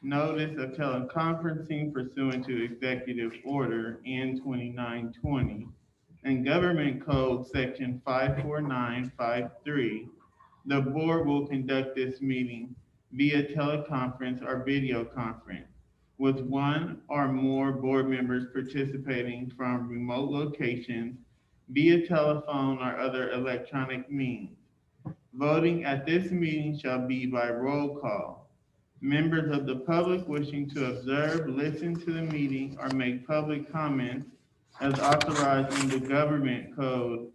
Notice of teleconferencing pursuant to Executive Order N2920 and Government Code Section 54953. The board will conduct this meeting via teleconference or video conference, with one or more board members participating from remote locations via telephone or other electronic means. Voting at this meeting shall be by roll call. Members of the public wishing to observe, listen to the meeting, or make public comments as authorized in the Government Code,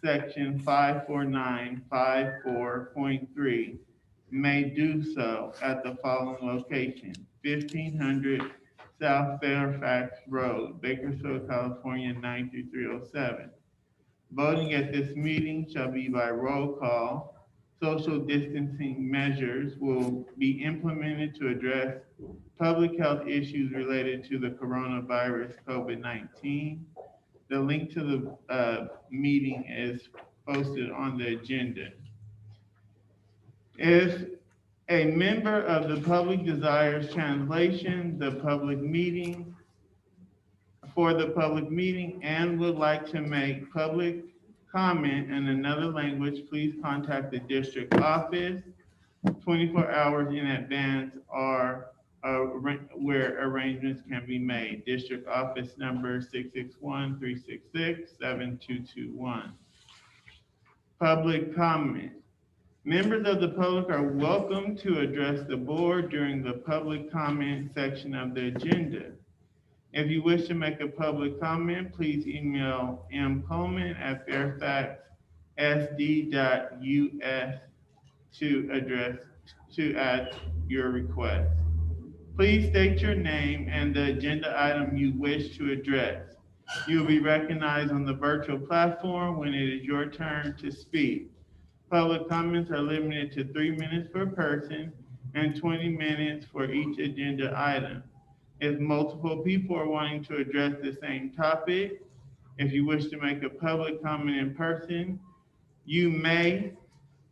Section 54954.3, may do so at the following location: 1500 South Fairfax Road, Bakersfield, California, 93307. Voting at this meeting shall be by roll call. Social distancing measures will be implemented to address public health issues related to the coronavirus COVID-19. The link to the meeting is posted on the agenda. If a member of the public desires translation, the public meeting for the public meeting and would like to make public comment in another language, please contact the district office 24 hours in advance or where arrangements can be made. District office number 661-366-7221. Public comment. Members of the public are welcome to address the board during the public comment section of the agenda. If you wish to make a public comment, please email mcoleman@fairfaxsd.us to add your request. Please state your name and the agenda item you wish to address. You will be recognized on the virtual platform when it is your turn to speak. Public comments are limited to 3 minutes per person and 20 minutes for each agenda item. If multiple people are wanting to address the same topic, if you wish to make a public comment in person, you may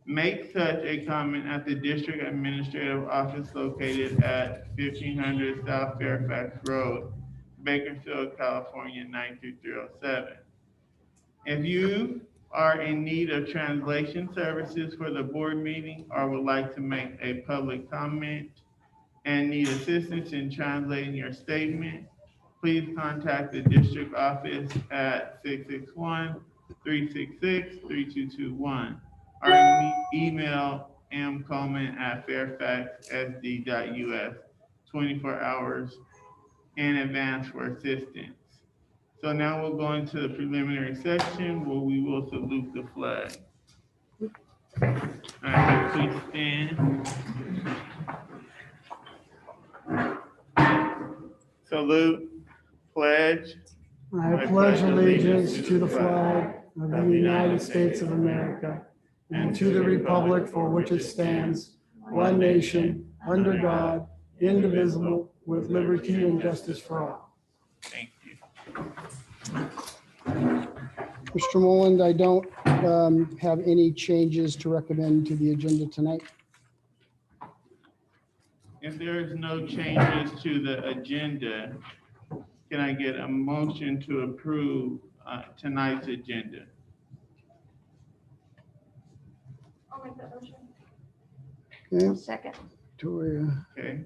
make such a comment at the district administrative office located at 1500 South Fairfax Road, Bakersfield, California, 93307. If you are in need of translation services for the board meeting or would like to make a public comment and need assistance in translating your statement, please contact the district office at 661-366-3221 or email mcoleman@fairfaxsd.us 24 hours in advance for assistance. So now we'll go into the preliminary section where we will salute the flag. All right, please stand. Salute, pledge. I pledge allegiance to the flag of the United States of America and to the republic for which it stands, one nation, under God, indivisible, with liberty and justice for all. Thank you. Mr. Moland, I don't have any changes to recommend to the agenda tonight. If there is no changes to the agenda, can I get a motion to approve tonight's agenda? I'll make that motion. Okay, Second. Okay,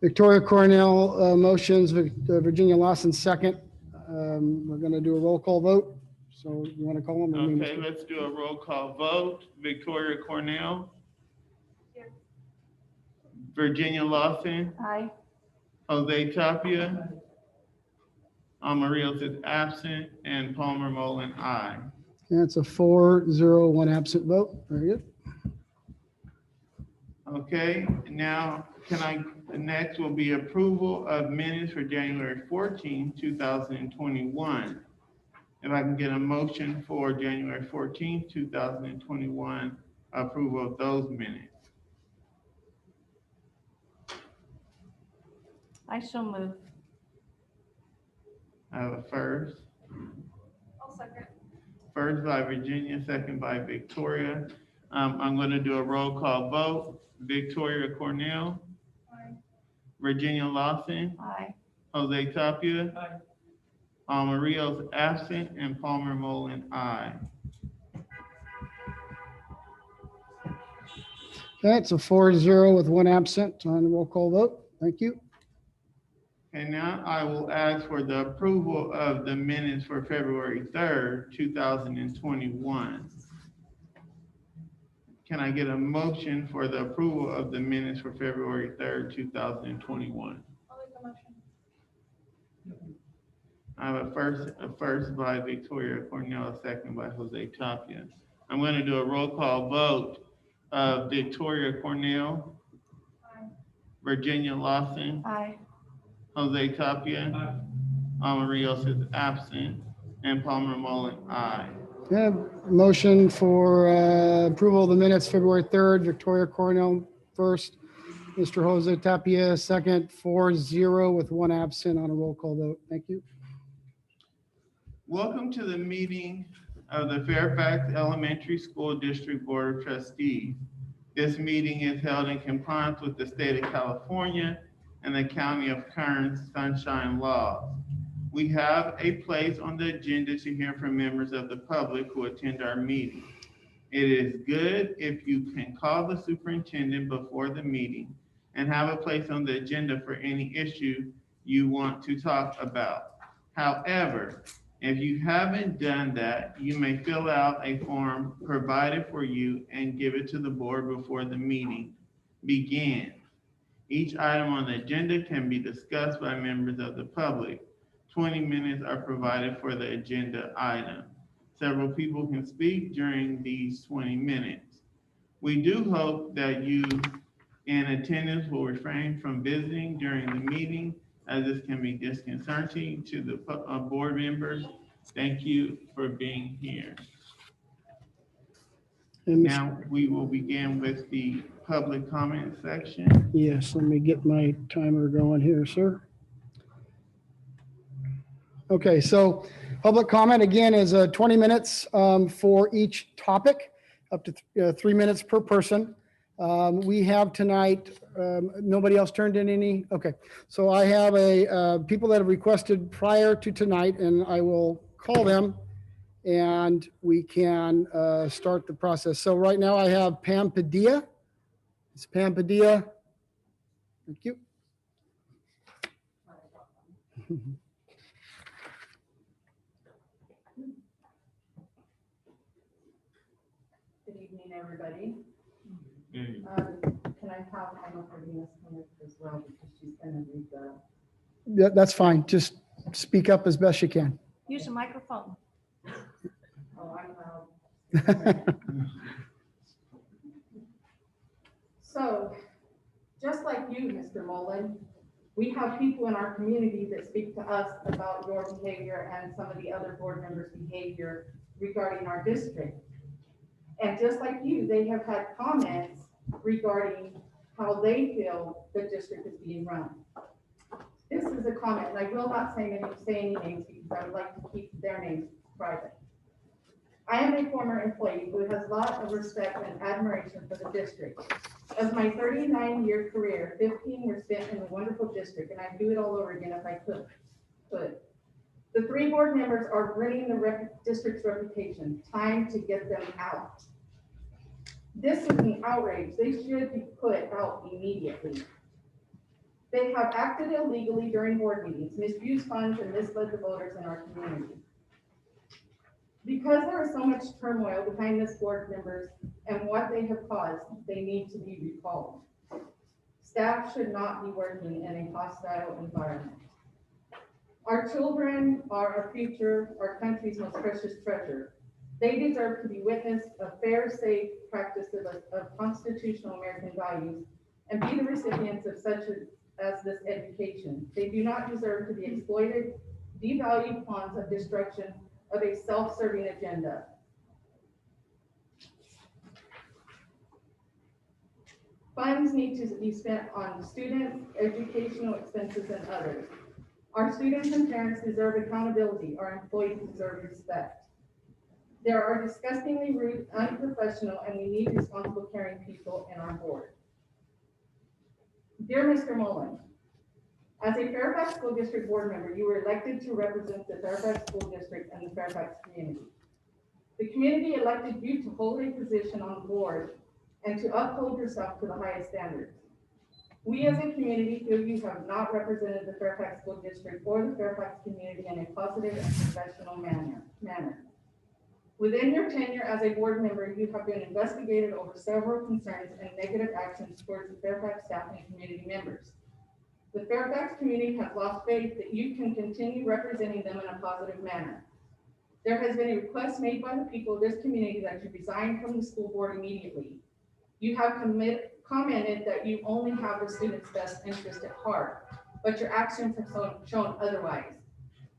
Victoria Cornell motions, Virginia Lawson second. We're going to do a roll call vote. So you want to call them? okay, let's do a roll call vote. Victoria Cornell. Here. Virginia Lawson. Aye. Jose Tapia. Amarios is absent, and Palmer Mullen, aye. That's a 4-0-1 absent vote. Very good. Okay, now next will be approval of minutes for January 14, 2021. If I can get a motion for January 14, 2021, approval of those minutes. I so move. I have a first. I'll second. First by Virginia, second by Victoria. I'm going to do a roll call vote. Victoria Cornell. Aye. Virginia Lawson, Aye. Jose Tapia, Aye. Alma Rios absent, and Palmer Mullen, aye. Okay, it's a 4-0 with one absent on the roll call vote. Thank you. And now I will ask for the approval of the minutes for February 3rd, 2021. Can I get a motion for the approval of the minutes for February 3rd, 2021? I'll make the motion. I have a first by Victoria Cornell, a second by Jose Tapia. I'm going to do a roll call vote of Victoria Cornell, Aye. Virginia Lawson, Aye. Jose Tapia, Alma Rios is absent, and Palmer Mullen, aye. Yeah, motion for approval of the minutes, February 3rd, Victoria Cornell first, Mr. Jose Tapia second, 4-0 with one absent on a roll call vote. Thank you. Welcome to the meeting of the Fairfax Elementary School District Board of Trustees. This meeting is held in compliance with the state of California and the County of Kern's Sunshine Laws. We have a place on the agenda to hear from members of the public who attend our meeting. It is good if you can call the superintendent before the meeting and have a place on the agenda for any issue you want to talk about. However, if you haven't done that, you may fill out a form provided for you and give it to the board before the meeting begins. Each item on the agenda can be discussed by members of the public. 20 minutes are provided for the agenda item. Several people can speak during these 20 minutes. We do hope that you in attendance will refrain from visiting during the meeting, as this can be disconcerting to the board members. Thank you for being here. And Now we will begin with the public comment section. yes, let me get my timer going here, sir. Okay, so public comment again is 20 minutes for each topic, up to 3 minutes per person. We have tonight, nobody else turned in any? Okay, so I have people that have requested prior to tonight, and I will call them and we can start the process. So right now I have Pam Padilla. It's Pam Padilla. Thank you. Good evening, everybody. Mm. Can I have Emma Cardenas come up as well, because she's gonna read the. Yeah, that's fine. Just speak up as best you can. Use the microphone. Oh, I'm loud. So, just like you, Mr. Mullen, we have people in our community that speak to us about your behavior and some of the other board members' behavior regarding our district. And just like you, they have had comments regarding how they feel the district is being run. This is a comment, and I will not say any names because I would like to keep their names private. I am a former employee who has a lot of respect and admiration for the district. Of my 39-year career, 15 were spent in the wonderful district, and I'd do it all over again if I could. The 3 board members are ruining the district's reputation. Time to get them out. This is an outrage. They should be put out immediately. They have acted illegally during board meetings, misused funds, and misled the voters in our community. Because there is so much turmoil behind this board members and what they have caused, they need to be recalled. Staff should not be working in a hostile environment. Our children are our future, our country's most precious treasure. They deserve to be witness of fair, safe practices of constitutional American values and be the recipients of such as this education. They do not deserve to be exploited, devalued pawns of destruction of a self-serving agenda. Funds need to be spent on students, educational expenses, and others. Our students and parents deserve accountability. Our employees deserve respect. There are disgustingly rude, unprofessional, and we need responsible, caring people in our board. Dear Mr. Mullen, As a Fairfax School District Board member, you were elected to represent the Fairfax School District and the Fairfax community. The community elected you to hold a position on the board and to uphold yourself to the highest standards. We as a community feel you have not represented the Fairfax School District or the Fairfax community in a positive and professional manner. Within your tenure as a board member, you have been investigated over several concerns and negative actions towards the Fairfax staff and community members. The Fairfax community has lost faith that you can continue representing them in a positive manner. There has been a request made by the people of this community that you resign from the school board immediately. You have commented that you only have the students' best interest at heart, but your actions have shown otherwise.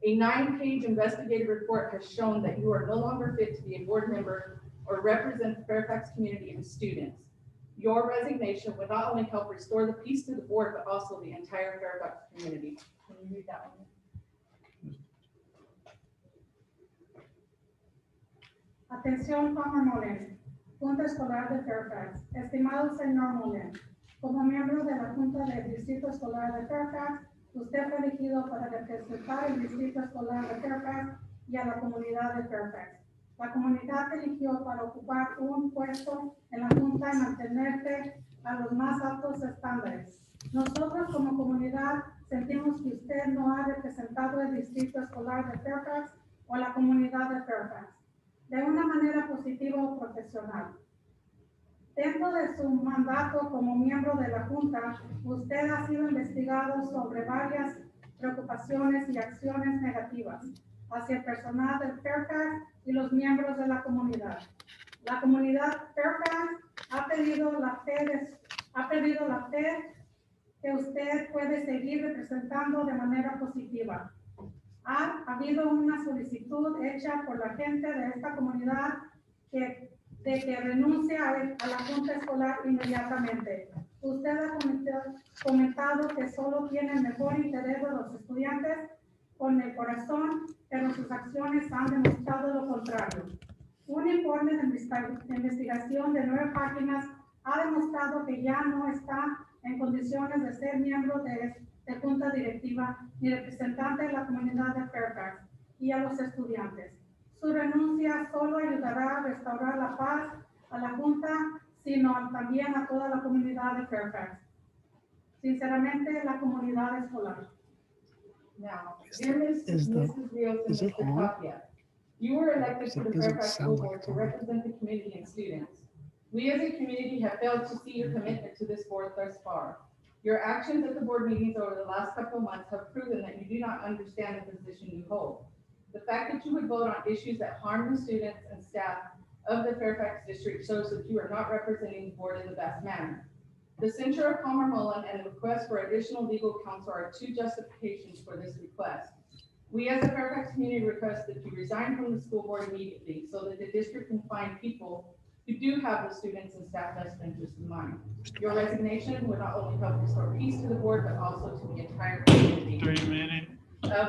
A 9-page investigative report has shown that you are no longer fit to be a board member or represent the Fairfax community and students. Your resignation would not only help restore the peace to the board, but also the entire Fairfax community. Can you read that one? Atención, Palmer Mullen, Junta Escolar de Fairfax. Estimado señor Mullen, como miembro de la Junta del Distrito Escolar de Fairfax, usted fue elegido para representar el Distrito Escolar de Fairfax y a la comunidad de Fairfax. La comunidad te eligió para ocupar un puesto en la Junta y mantenerte a los más altos estándares. Nosotros como comunidad sentimos que usted no ha representado el Distrito Escolar de Fairfax o la comunidad de Fairfax de una manera positiva o profesional. Dentro de su mandato como miembro de la Junta, usted ha sido investigado sobre varias preocupaciones y acciones negativas hacia el personal del Fairfax y los miembros de la comunidad. La comunidad Fairfax ha perdido la fe que usted puede seguir representando de manera positiva. Ha habido una solicitud hecha por la gente de esta comunidad de que renuncie a la Junta Escolar inmediatamente. Usted ha comentado que solo tiene el mejor interés de los estudiantes con el corazón, pero sus acciones han demostrado lo contrario. Un informe de investigación de 9 páginas ha demostrado que ya no está en condiciones de ser miembro de junta directiva ni representante de la comunidad de Fairfax y a los estudiantes. Su renuncia solo ayudará a restaurar la paz a la junta, sino también a toda la comunidad de Fairfax. Sinceramente, la comunidad escolar. Now, dear Mrs. Rios and is it Mr. on? Tapia, you were elected to It the doesn't Fairfax sound School like Board it's to on. represent the community and students. We as a community have failed to see your commitment to this board thus far. Your actions at the board meetings over the last couple of months have proven that you do not understand the position you hold. The fact that you would vote on issues that harm the students and staff of the Fairfax district shows that you are not representing the board in the best manner. The censure of Palmer Mullen and the request for additional legal counsel are 2 justifications for this request. We as a Fairfax community request that you resign from the school board immediately so that the district can find people who do have the students and staff best interest in mind. Your resignation would not only help restore peace to the board, but also to the entire community. 3 minutes.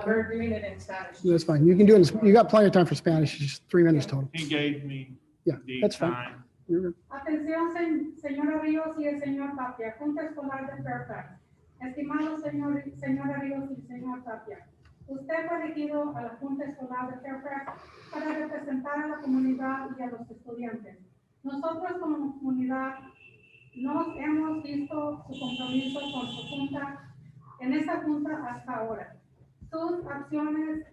We're doing it in Spanish. That's fine. You can do it. You got plenty of time for Spanish. It's just 3 minutes total. He gave me Yeah, the that's fine. time. You're- Atención, señora Ríos y el señor Tapia, Junta Escolar de Fairfax. Estimados señora Ríos y señor Tapia, usted fue elegido a la Junta Escolar de Fairfax para representar a la comunidad y a los estudiantes. Nosotros como comunidad nos hemos visto su compromiso con su junta, en esta junta hasta ahora. Sus acciones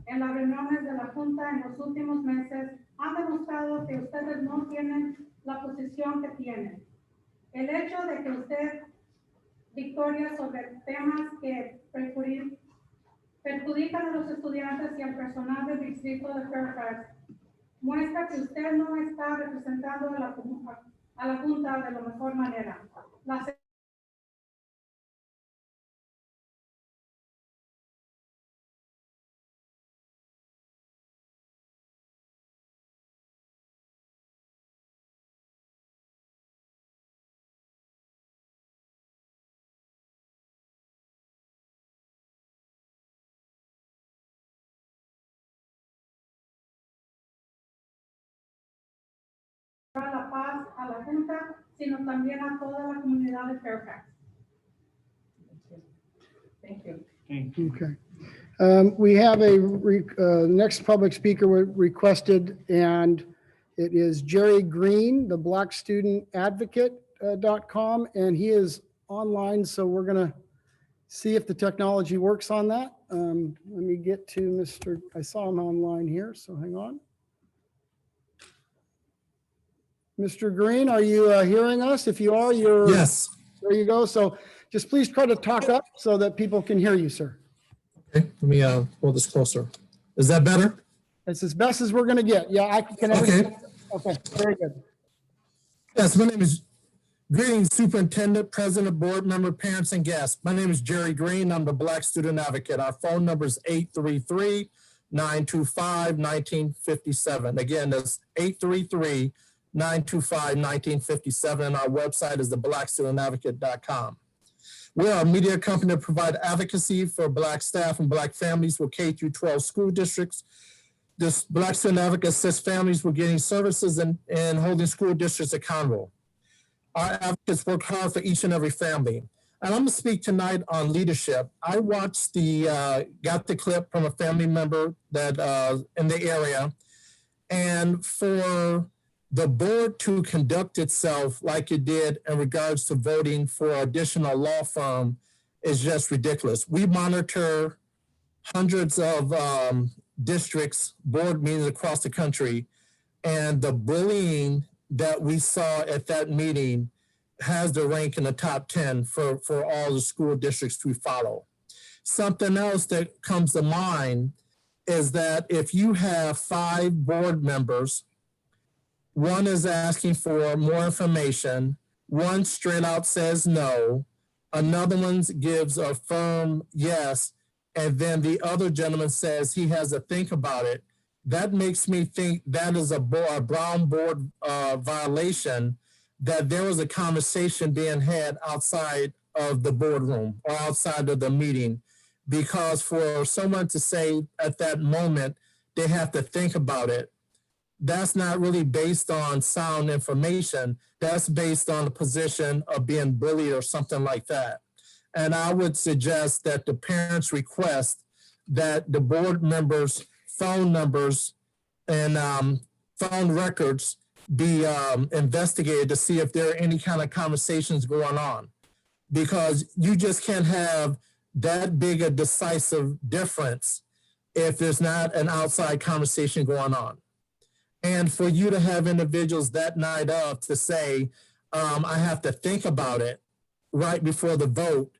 en las reuniones de la junta en los últimos meses han demostrado que ustedes no tienen la posición que tienen. El hecho de que usted victoria sobre temas que perjudican a los estudiantes y al personal del distrito de Fairfax muestra que usted no está representando a la junta de la mejor manera. La paz a la junta, sino también a toda la comunidad de Fairfax. Thank you. Thank you. Okay. We have next public speaker requested, and it is Jerry Green, the Black Student Advocate.com, and he is online, so we're going to see if the technology works on that. Let me get to Mr. I saw him online here, so hang on. Mr. Green, are you hearing us? If you are, you're. Yes. There you go. So just please try to talk up so that people can hear you, sir. Okay, let me pull this closer. Is that better? It's as best as we're going to get. Yeah, I can. Okay. Okay, very good. Yes, my name is Greetings, Superintendent, President, Board Member, parents, and guests. My name is Jerry Green. I'm the Black Student Advocate. Our phone number is 833-925-1957. Again, that's 833-925-1957. And our website is theblackstudentadvocate.com. We are a media company that provide advocacy for Black staff and Black families with K through 12 school districts. This Black Student Advocate assists families with getting services and holding school districts accountable. Our advocates work hard for each and every family. And I'm gonna speak tonight on leadership. I got the clip from a family member that in the area. And for the board to conduct itself like it did in regards to voting for additional law firm is just ridiculous. We monitor hundreds of districts, board meetings across the country, and the bullying that we saw at that meeting has the rank in the top 10 for all the school districts we follow. Something else that comes to mind is that if you have 5 board members, one is asking for more information, one straight out says no, another one gives a firm yes, and then the other gentleman says he has to think about it. That makes me think that is a Brown board violation, that there was a conversation being had outside of the boardroom or outside of the meeting, because for someone to say at that moment they have to think about it, that's not really based on sound information. That's based on the position of being bullied or something like that. And I would suggest that the parents request that the board members' phone numbers and phone records be investigated to see if there are any kind of conversations going on. Because you just can't have that big a decisive difference if there's not an outside conversation going on. And for you to have individuals that night of to say, I have to think about it right before the vote,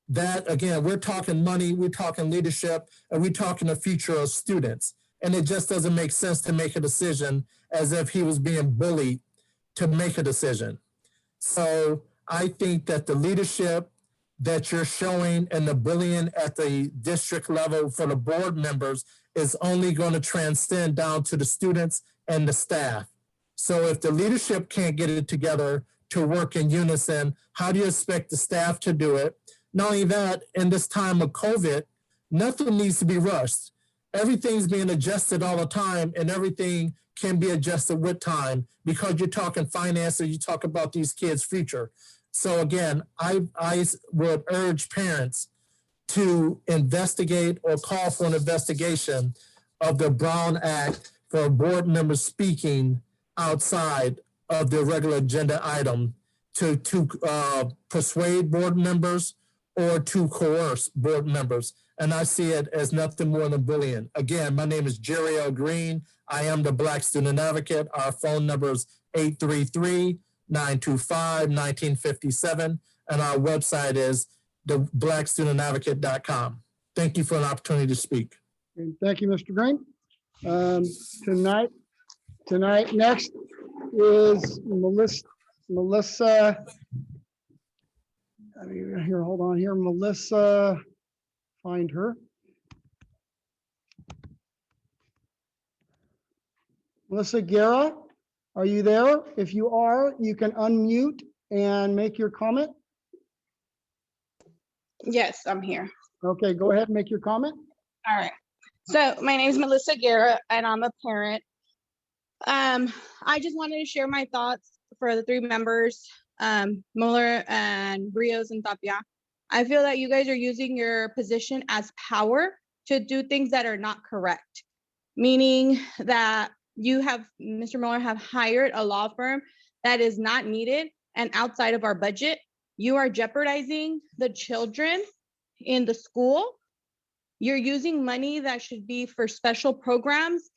that again, we're talking money, we're talking leadership, and we're talking the future of students. And it just doesn't make sense to make a decision as if he was being bullied to make a decision. So I think that the leadership that you're showing and the bullying at the district level for the board members is only going to transcend down to the students and the staff. So if the leadership can't get it together to work in unison, how do you expect the staff to do it? Not only that, in this time of COVID, nothing needs to be rushed. Everything's being adjusted all the time, and everything can be adjusted with time, because you're talking finances, you talk about these kids' future. So again, I would urge parents to investigate or call for an investigation of the Brown Act for board members speaking outside of the regular agenda item to persuade board members or to coerce board members. And I see it as nothing more than bullying. Again, my name is Jerry L. Green. I am the Black Student Advocate. Our phone number is 833-925-1957. And our website is theblackstudentadvocate.com. Thank you for an opportunity to speak. And thank you, Mr. Green. Tonight, next is Melissa. I mean, here, hold on here. Melissa, find her. Melissa Guerra, are you there? If you are, you can unmute and make your comment. Yes, I'm here. Okay, go ahead and make your comment. All right. So my name is Melissa Guerra and I'm a parent. I just wanted to share my thoughts for the 3 members, Mueller and Rios and Tapia. I feel that you guys are using your position as power to do things that are not correct, meaning that you have, Mr. Mueller, have hired a law firm that is not needed and outside of our budget. You are jeopardizing the children in the school. You're using money that should be for special programs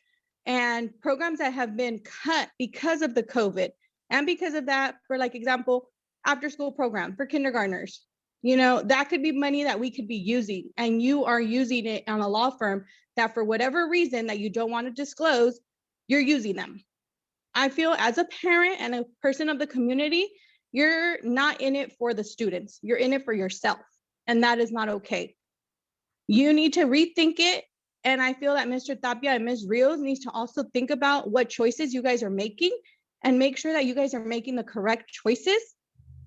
and programs that have been cut because of the COVID. And because of that, for like example, after school program for kindergartners, you know, that could be money that we could be using, and you are using it on a law firm that for whatever reason that you don't want to disclose, you're using them. I feel as a parent and a person of the community, you're not in it for the students, you're in it for yourself. And that is not okay. You need to rethink it. And I feel that Mr. Tapia and Ms. Rios needs to also think about what choices you guys are making and make sure that you guys are making the correct choices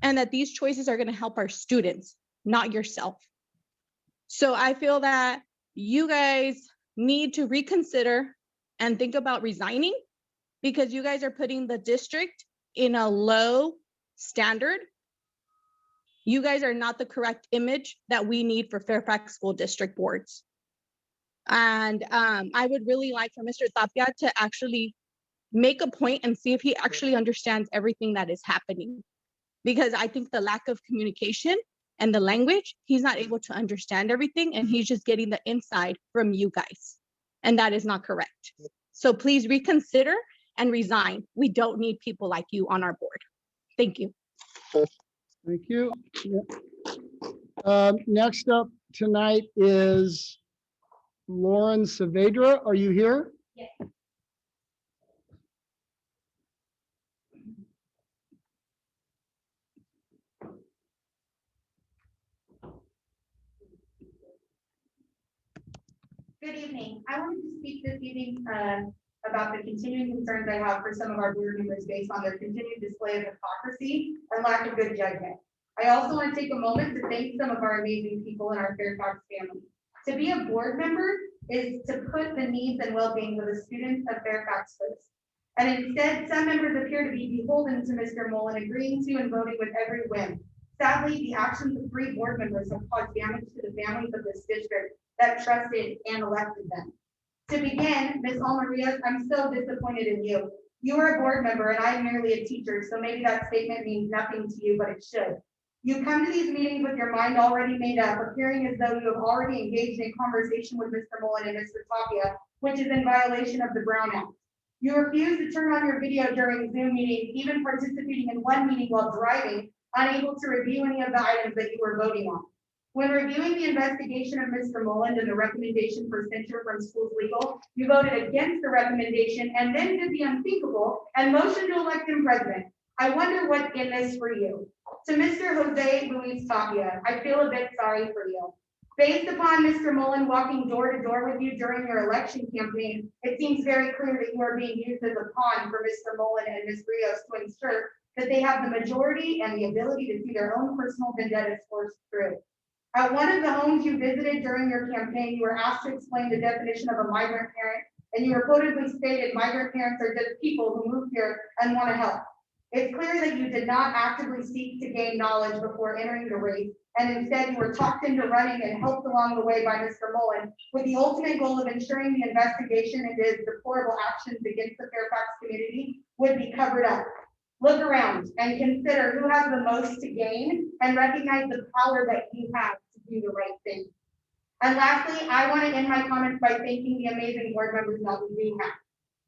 and that these choices are going to help our students, not yourself. So I feel that you guys need to reconsider and think about resigning, because you guys are putting the district in a low standard. You guys are not the correct image that we need for Fairfax School District boards. And I would really like for Mr. Tapia to actually make a point and see if he actually understands everything that is happening. Because I think the lack of communication and the language, he's not able to understand everything, and he's just getting the inside from you guys. And that is not correct. So please reconsider and resign. We don't need people like you on our board. Thank you. Thank you. Next up tonight is Lauren Saavedra. Are you here? Yes. Good evening. I wanted to speak this evening about the continuing concerns I have for some of our board members based on their continued display of hypocrisy and lack of good judgment. I also want to take a moment to thank some of our amazing people in our Fairfax family. To be a board member is to put the needs and well-being of the students of Fairfax first. And instead, some members appear to be beholden to Mr. Mullen, agreeing to and voting with every whim. Sadly, the actions of 3 board members have caused damage to the families of this district that trusted and elected them. To begin, Ms. Almaria, I'm so disappointed in you. You are a board member and I'm merely a teacher, so maybe that statement means nothing to you, but it should. You come to these meetings with your mind already made up, appearing as though you have already engaged in conversation with Mr. Mullen and Mr. Tapia, which is in violation of the Brown Act. You refuse to turn on your video during Zoom meetings, even participating in one meeting while driving, unable to review any of the items that you were voting on. When reviewing the investigation of Mr. Mullen and the recommendation for censure from schools legal, you voted against the recommendation and then did the unthinkable and motioned to elect him president. I wonder what's in this for you. To Mr. Jose Luis Tapia, I feel a bit sorry for you. Based upon Mr. Mullen walking door to door with you during your election campaign, it seems very clear that you are being used as a pawn for Mr. Mullen and Ms. Rios to ensure that they have the majority and the ability to see their own personal vendettas forced through. At one of the homes you visited during your campaign, you were asked to explain the definition of a migrant parent, and you reportedly stated migrant parents are just people who move here and want to help. It's clear that you did not actively seek to gain knowledge before entering the race, and instead you were talked into running and helped along the way by Mr. Mullen with the ultimate goal of ensuring the investigation into his deplorable actions against the Fairfax community would be covered up. Look around and consider who has the most to gain and recognize the power that you have to do the right thing. And lastly, I want to end my comments by thanking the amazing board members that we do have.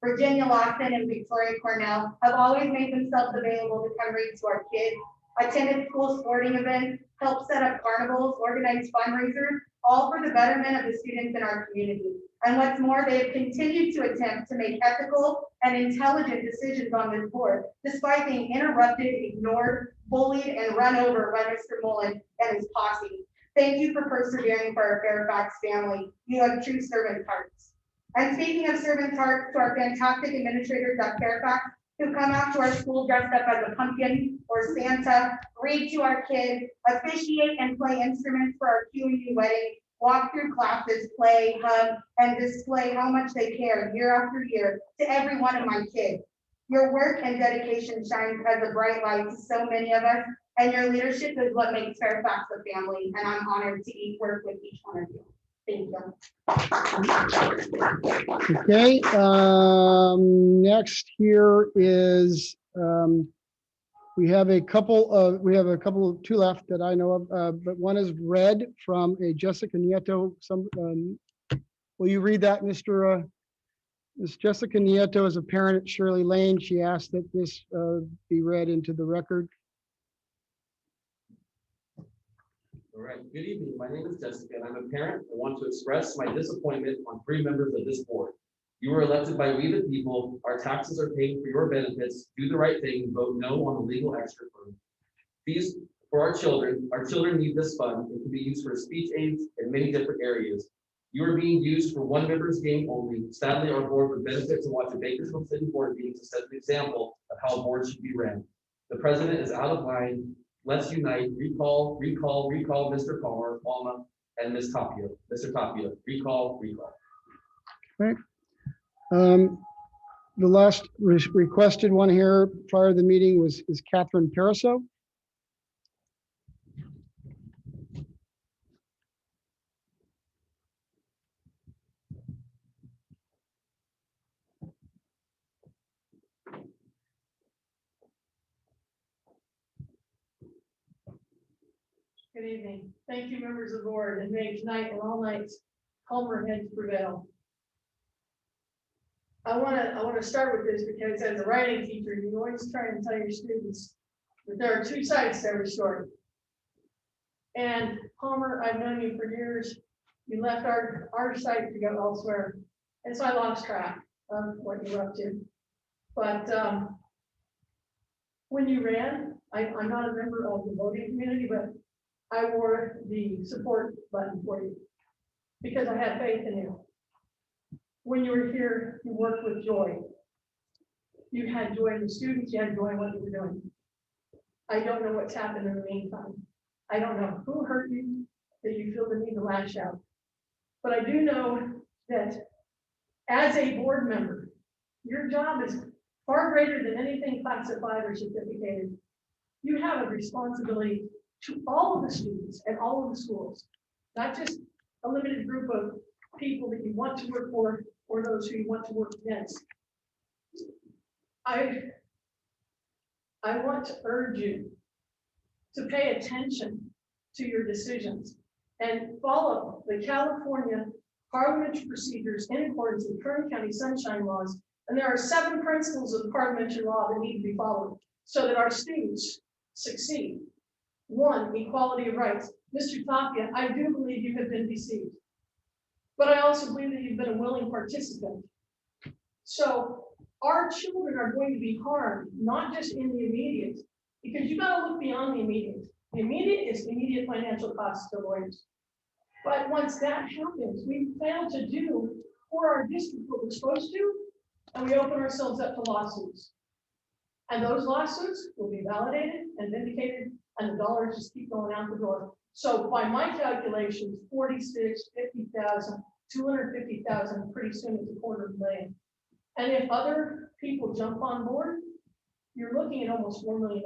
Virginia Lawson and Victoria Cornell have always made themselves available to come read to our kids, attended school sporting events, helped set up carnivals, organized fundraisers, all for the betterment of the students in our community. And what's more, they have continued to attempt to make ethical and intelligent decisions on this board, despite being interrupted, ignored, bullied, and run over by Mr. Mullen and his posse. Thank you for persevering for our Fairfax family. You have true servant hearts. And speaking of servant hearts, to our fantastic administrators at Fairfax who come out to our school dressed up as a pumpkin or Santa, read to our kids, officiate and play instruments for our QEU wedding, walk through classes, play, hug, and display how much they care year after year to every one of my kids. Your work and dedication shines as a bright light to so many of us, and your leadership is what makes Fairfax a family, and I'm honored to work with each one of you. Thank you. Okay, next here is, we have a couple of, two left that I know of, but one is read from a Jessica Nieto. Will you read that, Mr.? Ms. Jessica Nieto is a parent at Shirley Lane. She asked that this be read into the record. All right, good evening. My name is Jessica and I'm a parent. I want to express my disappointment on 3 members of this board. You were elected by we the people. Our taxes are paid for your benefits. Do the right thing and vote no on the legal extra fund. Fees for our children. Our children need this fund. It can be used for speech aids in many different areas. You are being used for one member's game only. Sadly, our board would benefit to watch a Bakersfield City Board meeting to set an example of how a board should be ran. The president is out of line. Let's unite. Recall, recall, recall Mr. Palmer, Alma, and Ms. Tapia. Mr. Tapia, recall, recall. Okay. The last requested one here prior to the meeting is Catherine Pariseau. Good evening. Thank you, members of the board, and may tonight and all nights calmer heads prevail. I want to start with this because as a writing teacher, you always try and tell your students that there are 2 sides to every story. And Palmer, I've known you for years. You left our site to go elsewhere, and so I lost track of what you were up to. But when you ran, I'm not a member of the voting community, but I wore the support button for you because I had faith in you. When you were here, you worked with joy. You had joy in the students, you had joy in what you were doing. I don't know what's happened in the meantime. I don't know who hurt you, that you feel the need to lash out. But I do know that as a board member, your job is far greater than anything classified or certificated. You have a responsibility to all of the students and all of the schools, not just a limited group of people that you want to work for or those who you want to work against. I want to urge you to pay attention to your decisions and follow the California parliamentary procedures in accordance with Kern County sunshine laws. And there are 7 principles of parliamentary law that need to be followed so that our students succeed. 1, equality of rights. Mr. Tapia, I do believe you have been deceived, but I also believe that you've been a willing participant. So our children are going to be harmed, not just in the immediate, because you got to look beyond the immediate. The immediate is immediate financial costs to lawyers. But once that happens, we fail to do for our district what we're supposed to, and we open ourselves up to lawsuits. And those lawsuits will be validated and vindicated, and the dollars just keep going out the door. So by my calculations, 46, 50,000, 250,000, pretty soon it's $250,000. And if other people jump on board, you're looking at almost $4 million.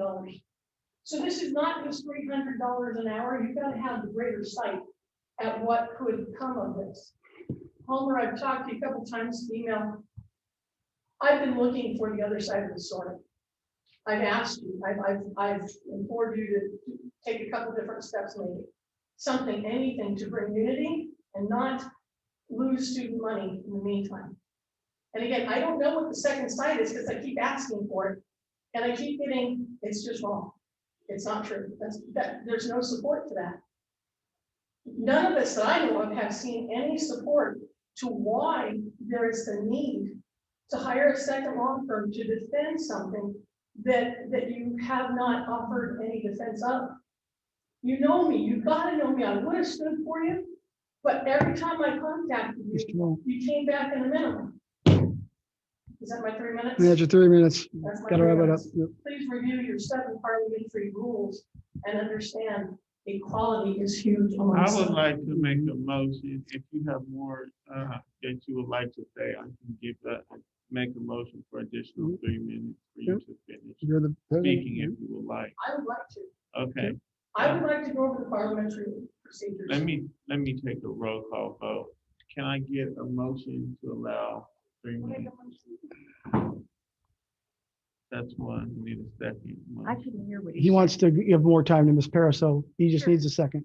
So this is not just $300 an hour. You've got to have the greater sight at what could come of this. Homer, I've talked to you a couple times in email. I've been looking for the other side of the story. I've asked you, I've implored you to take a couple different steps, maybe something, anything to bring unity and not lose student money in the meantime. And again, I don't know what the second side is because I keep asking for it, and I keep getting it's just wrong. It's not true. There's no support to that. None of us that I know of have seen any support to why there is the need to hire a second law firm to defend something that you have not offered any defense of. You know me, you've got to know me. I would have stood for you, but every time I contacted you, you came back in a minimum. Is that my 3 minutes? That's your 3 minutes. That's my Got to 3 wrap it up. minutes. Yep. Please review your 7 parliamentary rules and understand equality is huge. I would like to make a motion. If you have more that you would like to say, I can make a motion for additional 3 minutes for you to finish You're the president. speaking if you would like. I would like to. Okay, I would like to go over the parliamentary procedures. let me take a roll call vote. Can I get a motion to allow 3 minutes? That's one, we need a second. I couldn't hear what He wants to give more time to Ms. Para, so he just needs a second.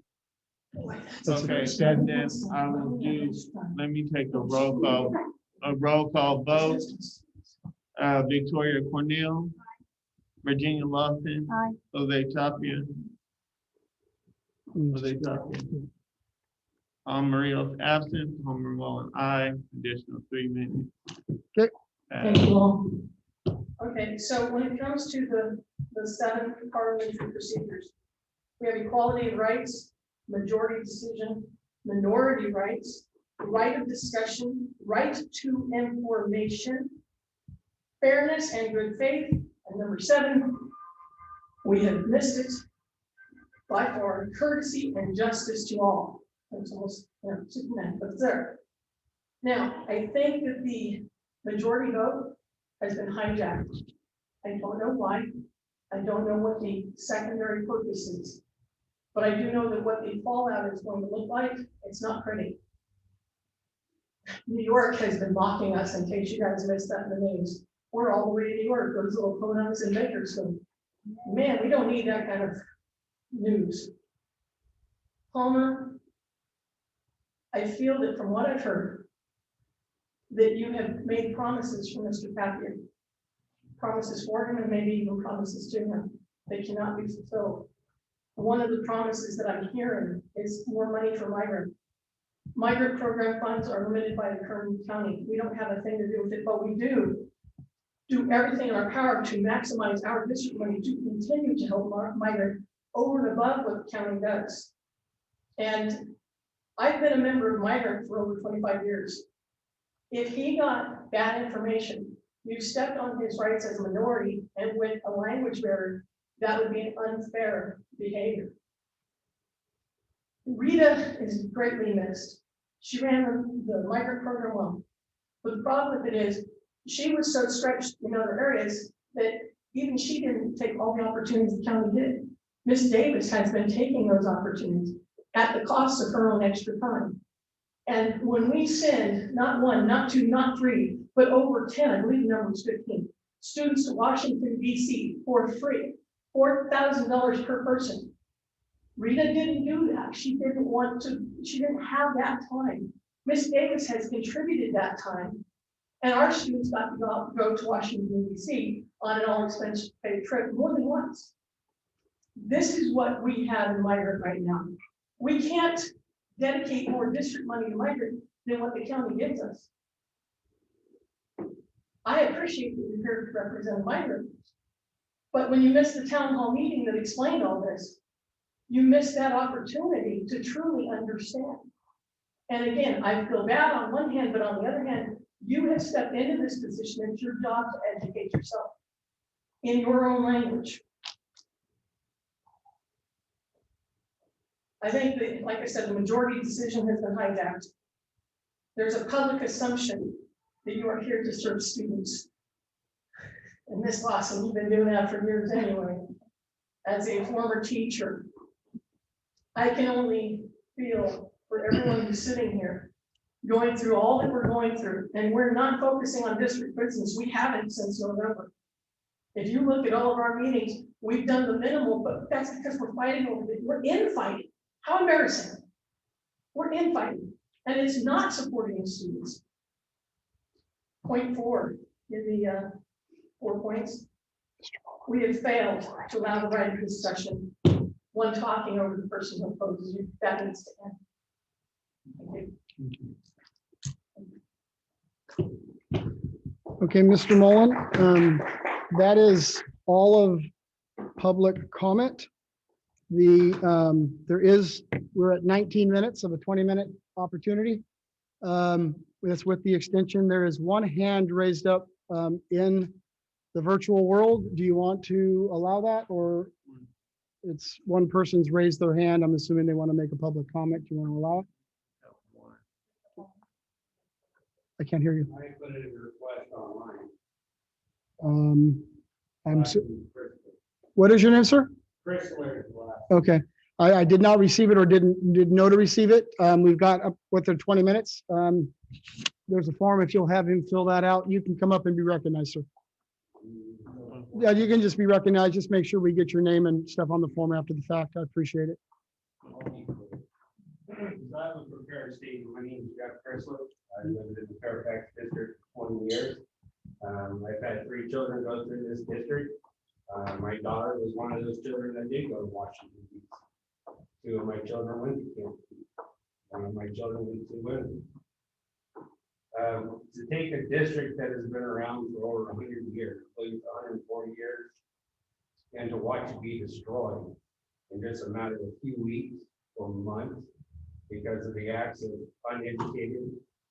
Okay, and then I will do, let me take a roll call vote. Victoria Cornell, Virginia Lawson, Aye. Jose Tapia, Jose Tapia. Maria's absent, Homer Mullen, aye, additional 3 minutes. Okay. Thank you all. Okay, so when it comes to the 7 parliamentary procedures, we have equality of rights, majority decision, minority rights, right of discussion, right to information, fairness and good faith, and number 7, we have missed it by far, courtesy and justice to all. It's almost, Superman, but it's there. Now, I think that the majority vote has been hijacked. I don't know why. I don't know what the secondary purpose is. But I do know that what the fallout is going to look like, it's not pretty. New York has been mocking us, in case you guys missed that in the news. We're all the way to New York, those little pronouns in Bakersfield. Man, we don't need that kind of news. Palmer, I feel that from what I've heard, that you have made promises for Mr. Papier. Promises for him and maybe even promises to him. They cannot be fulfilled. One of the promises that I'm hearing is more money for migrant. Migrant program funds are limited by the Kern County. We don't have a thing to do with it, but we do everything in our power to maximize our district money to continue to help migrant over and above what the county does. And I've been a member of migrant for over 25 years. If he got bad information, you stepped on his rights as a minority and with a language barrier, that would be an unfair behavior. Rita is greatly missed. She ran the migrant program well. But the problem with it is she was so stretched in other areas that even she didn't take all the opportunities the county did. Miss Davis has been taking those opportunities at the cost of her own extra time. And when we send not 1, not 2, not 3, but over 10, I believe the number was 15, students to Washington, D.C. for free, $4,000 per person. Rita didn't do that. She didn't want to, she didn't have that time. Miss Davis has contributed that time. And our students got to go to Washington, D.C. on an all-expense paid trip more than once. This is what we have in migrant right now. We can't dedicate more district money to migrant than what the county gives us. I appreciate that you're here to represent migrants, but when you miss the town hall meeting that explained all this, you miss that opportunity to truly understand. And again, I feel bad on one hand, but on the other hand, you have stepped into this position. It's your job to educate yourself in your own language. I think that, like I said, the majority decision has been hijacked. There's a public assumption that you are here to serve students. And Miss Lawson, you've been doing that for years anyway. As a former teacher, I can only feel for everyone who's sitting here, going through all that we're going through, and we're not focusing on district business. We haven't since November. If you look at all of our meetings, we've done the minimal, but that's because we're fighting over it. We're infighting. How embarrassing. We're infighting, and it's not supporting the students. Point 4 in the 4 points. We have failed to allow the right of discussion. One talking over the person who opposes you. That needs to end. Thank you. Okay, Mr. Mullen, that is all of public comment. We're at 19 minutes of a 20-minute opportunity. That's with the extension. There is one hand raised up in the virtual world. Do you want to allow that, or it's one person's raised their hand? I'm assuming they want to make a public comment. Do you want to allow it? I can't hear you. I put in a request online. What is your name, sir? Chris Laird. Okay. I did not receive it or didn't know to receive it. We've got up with the 20 minutes. There's a form. If you'll have him fill that out, you can come up and be recognized, sir. Yeah, you can just be recognized. Just make sure we get your name and stuff on the form after the fact. I appreciate it. I have a prepared statement. My name is Jeff Chrysler. I lived in the Fairfax district for 20 years. I've had 3 children go through this district. My daughter was one of those children that did go to Washington, D.C. 2 of my children went to camp. One of my children went to Women. To take a district that has been around for over 100 years, at least 140 years, and to watch it be destroyed in just a matter of a few weeks or months because of the acts of uneducated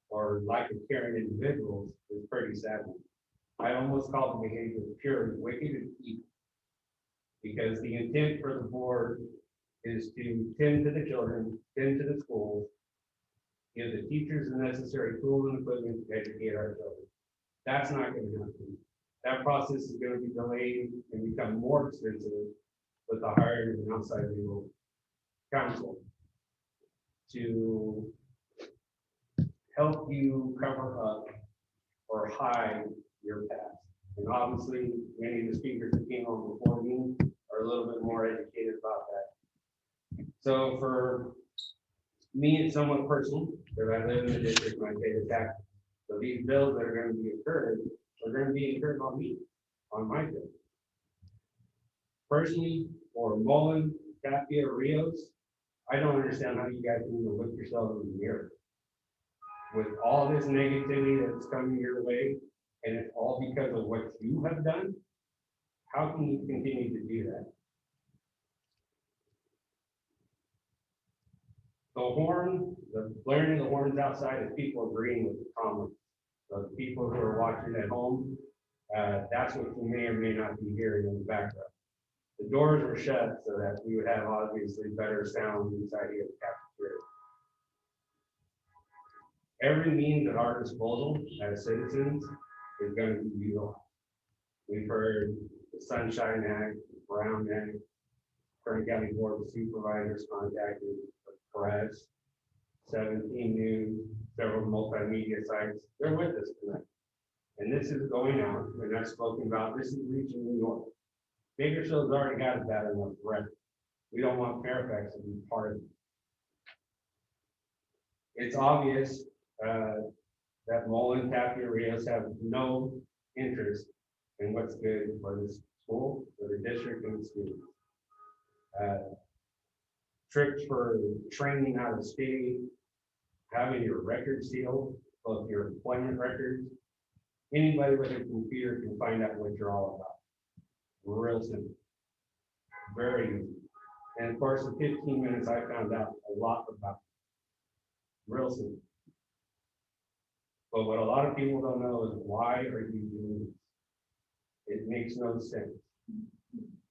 or lack of caring individuals is pretty saddening. I almost call the behavior pure, wicked, and evil. Because the intent for the board is to tend to the children, tend to the schools, give the teachers the necessary tools and equipment to educate our children. That's not going to happen. That process is going to be delayed and become more expensive with the hiring of an outside legal counsel to help you cover up or hide your past. And obviously, many of the speakers that came on before me are a little bit more educated about that. So for me, it's somewhat personal, because I live in the district and I pay the tax. So these bills that are going to be incurred are going to be incurred on me, on my bill. Personally, for Mullen, Tapia, Rios, I don't understand how you guys can even look yourselves in the mirror. With all this negativity that's coming your way, and it's all because of what you have done, how can you continue to do that? The horn, the blaring of the horns outside is people agreeing with the comments. So the people who are watching at home, that's what you may or may not be hearing in the background. The doors were shut so that we would have obviously better sound inside here at the cafeteria. Every means at our disposal as citizens is going to be utilized. We've heard the Sunshine Act, the Brown Act, Kern County Board of Supervisors contacted the press, 17 News, several multimedia sites. They're with us tonight. And this is going out, and I've spoken about, this is reaching New York. Bakersfield's already got it bad enough already. We don't want Fairfax to be part of it. It's obvious that Mullen, Tapia, Rios have no interest in what's good for this school, for the district, and the students. Trips for training out of state, having your records sealed, both your employment records. Anybody with a computer can find out what you're all about. Real simple. Very easy. And of course, in 15 minutes, I found out a lot about it. Real simple. But what a lot of people don't know is why are you doing this? It makes no sense.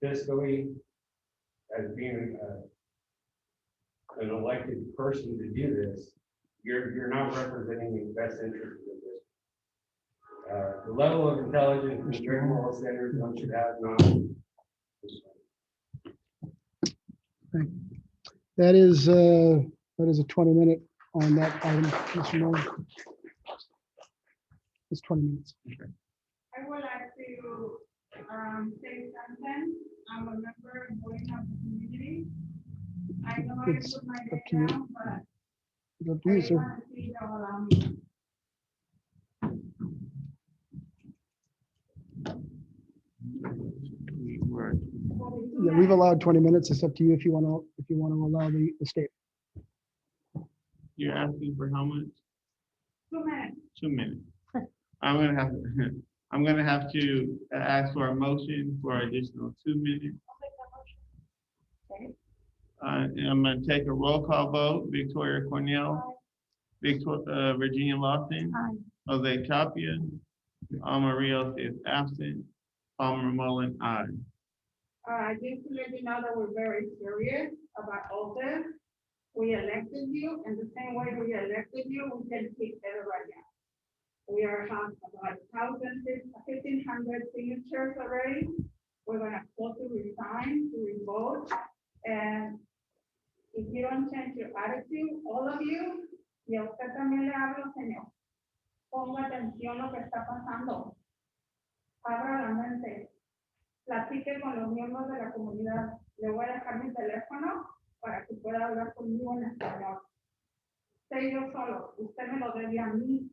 Fiscally, as being an elected person to do this, you're not representing the best interest of this. The level of intelligence and strict moral standards one should have not. That is a 20-minute on that item, Mr. Moore. It's 20 minutes. I would like to say something. I'm a member and voting of the community. I know I It's put my up name to you. down, but It's up I to you, just sir. want to see you don't allow me. Yeah, we've allowed 20 minutes. It's up to you if you want to allow the state. You're asking for how much? 2 minutes. 2 minutes. I'm gonna have to ask for a motion for additional 2 minutes. I'm gonna take a roll call vote. Victoria Cornell, Virginia Lawson, Jose Tapia, Alma Rios is absent, Palmer Mullen, aye. Just to let you know that we're very serious about all this. We elected you, and the same way we elected you, we can keep everybody out. We are about 1,500 signatures already. We're gonna close to resign, to revote, And if you don't change your attitude, all of you, y a usted también le hablo, señor, ponga atención a lo que está pasando. Abra la mente, platique con los miembros de la comunidad. Le voy a dejar mi teléfono para que pueda hablar conmigo en español. Sé yo solo, usted me lo debe a mí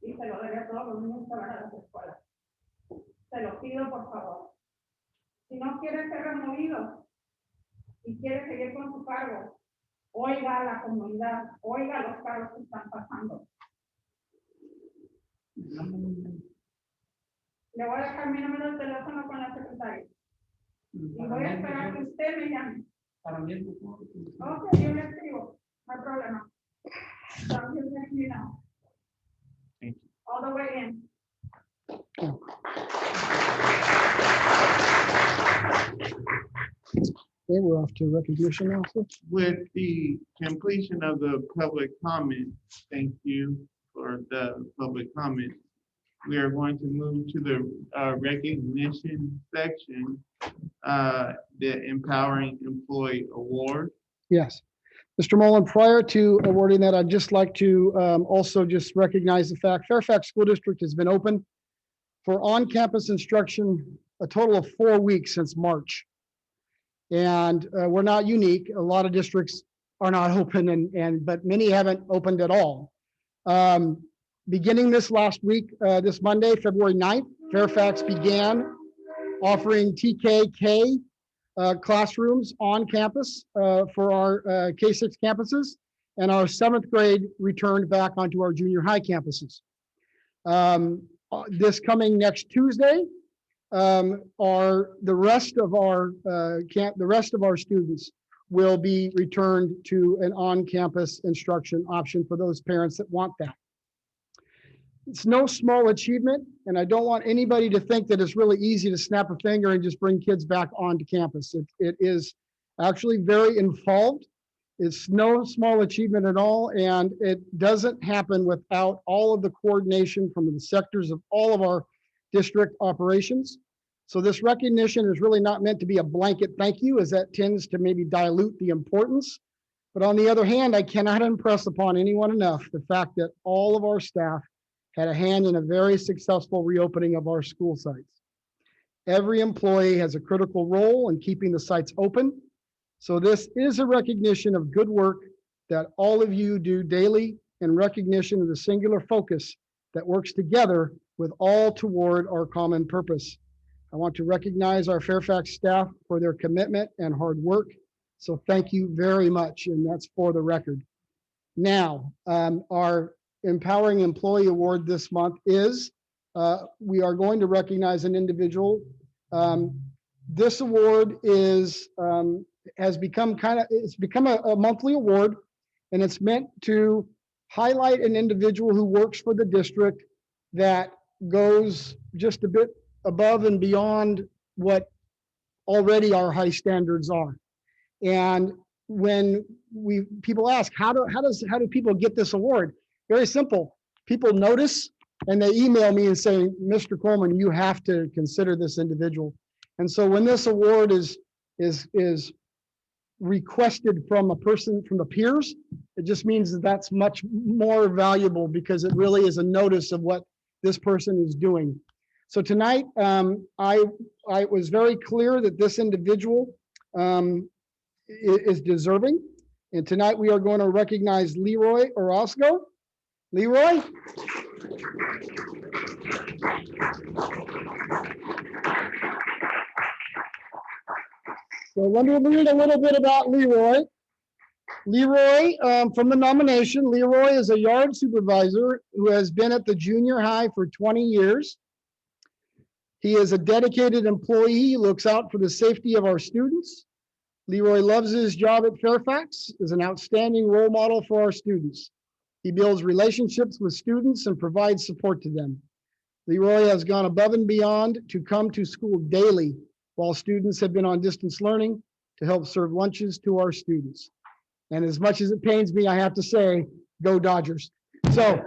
y se lo debe a todos los niños que van a las escuelas. Se lo pido, por favor. Si no quiere ser removido y quiere seguir con su cargo, oiga a la comunidad, oiga los cargos que están pasando. Le voy a dejar mi número de teléfono con la secretaria. Y voy a esperar que usted me llame. Ok, yo le escribo, no hay problema. So I'm just letting you know. Thank you. All the way in. Okay, we're off to recognition now, sir. With the completion of the public comment, thank you for the public comment. We are going to move to the recognition section, the Empowering Employee Award. Yes. Mr. Mullen, prior to awarding that, I'd just like to also just recognize the fact Fairfax School District has been open for on-campus instruction a total of 4 weeks since March. And we're not unique. A lot of districts are not open, but many haven't opened at all. Beginning this last week, this Monday, February 9th, Fairfax began offering TKK classrooms on campus for our K-6 campuses, and our 7th grade returned back onto our junior high campuses. This coming next Tuesday, the rest of our students will be returned to an on-campus instruction option for those parents that want that. It's no small achievement, and I don't want anybody to think that it's really easy to snap a finger and just bring kids back onto campus. It is actually very involved. It's no small achievement at all, and it doesn't happen without all of the coordination from the sectors of all of our district operations. So this recognition is really not meant to be a blanket thank you, as that tends to maybe dilute the importance. But on the other hand, I cannot impress upon anyone enough the fact that all of our staff had a hand in a very successful reopening of our school sites. Every employee has a critical role in keeping the sites open. So this is a recognition of good work that all of you do daily, in recognition of the singular focus that works together with all toward our common purpose. I want to recognize our Fairfax staff for their commitment and hard work. So thank you very much, and that's for the record. Now, our Empowering Employee Award this month is, we are going to recognize an individual. This award has become a monthly award, and it's meant to highlight an individual who works for the district that goes just a bit above and beyond what already our high standards are. And when people ask, how do people get this award? Very simple. People notice and they email me and say, Mr. Coleman, you have to consider this individual. And so when this award is requested from a person, from the peers, it just means that that's much more valuable, because it really is a notice of what this person is doing. So tonight, I was very clear that this individual is deserving. And tonight we are going to recognize Leroy Orozco. Leroy. So let me read a little bit about Leroy. Leroy, from the nomination, Leroy is a yard supervisor who has been at the junior high for 20 years. He is a dedicated employee. He looks out for the safety of our students. Leroy loves his job at Fairfax, is an outstanding role model for our students. He builds relationships with students and provides support to them. Leroy has gone above and beyond to come to school daily while students have been on distance learning to help serve lunches to our students. And as much as it pains me, I have to say, go Dodgers. So,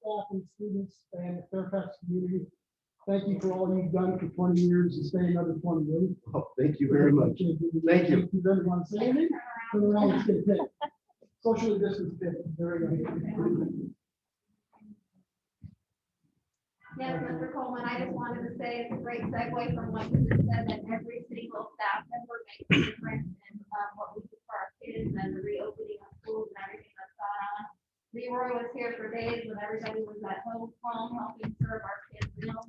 staff and students and the Fairfax community. Thank you for all you've done for 20 years and stay another 20 years. Oh, thank you very much. Thank you. Thank you very much. Say anything? Turn around and say thank you. Socially distanced. Very good. Yes, Mr. Coleman, I just wanted to say it's a great segue from what you just said, that every single staff member makes a difference in what we do for our kids and the reopening of schools and everything that's gone on. Leroy was here for days when everybody was at home helping serve our kids meals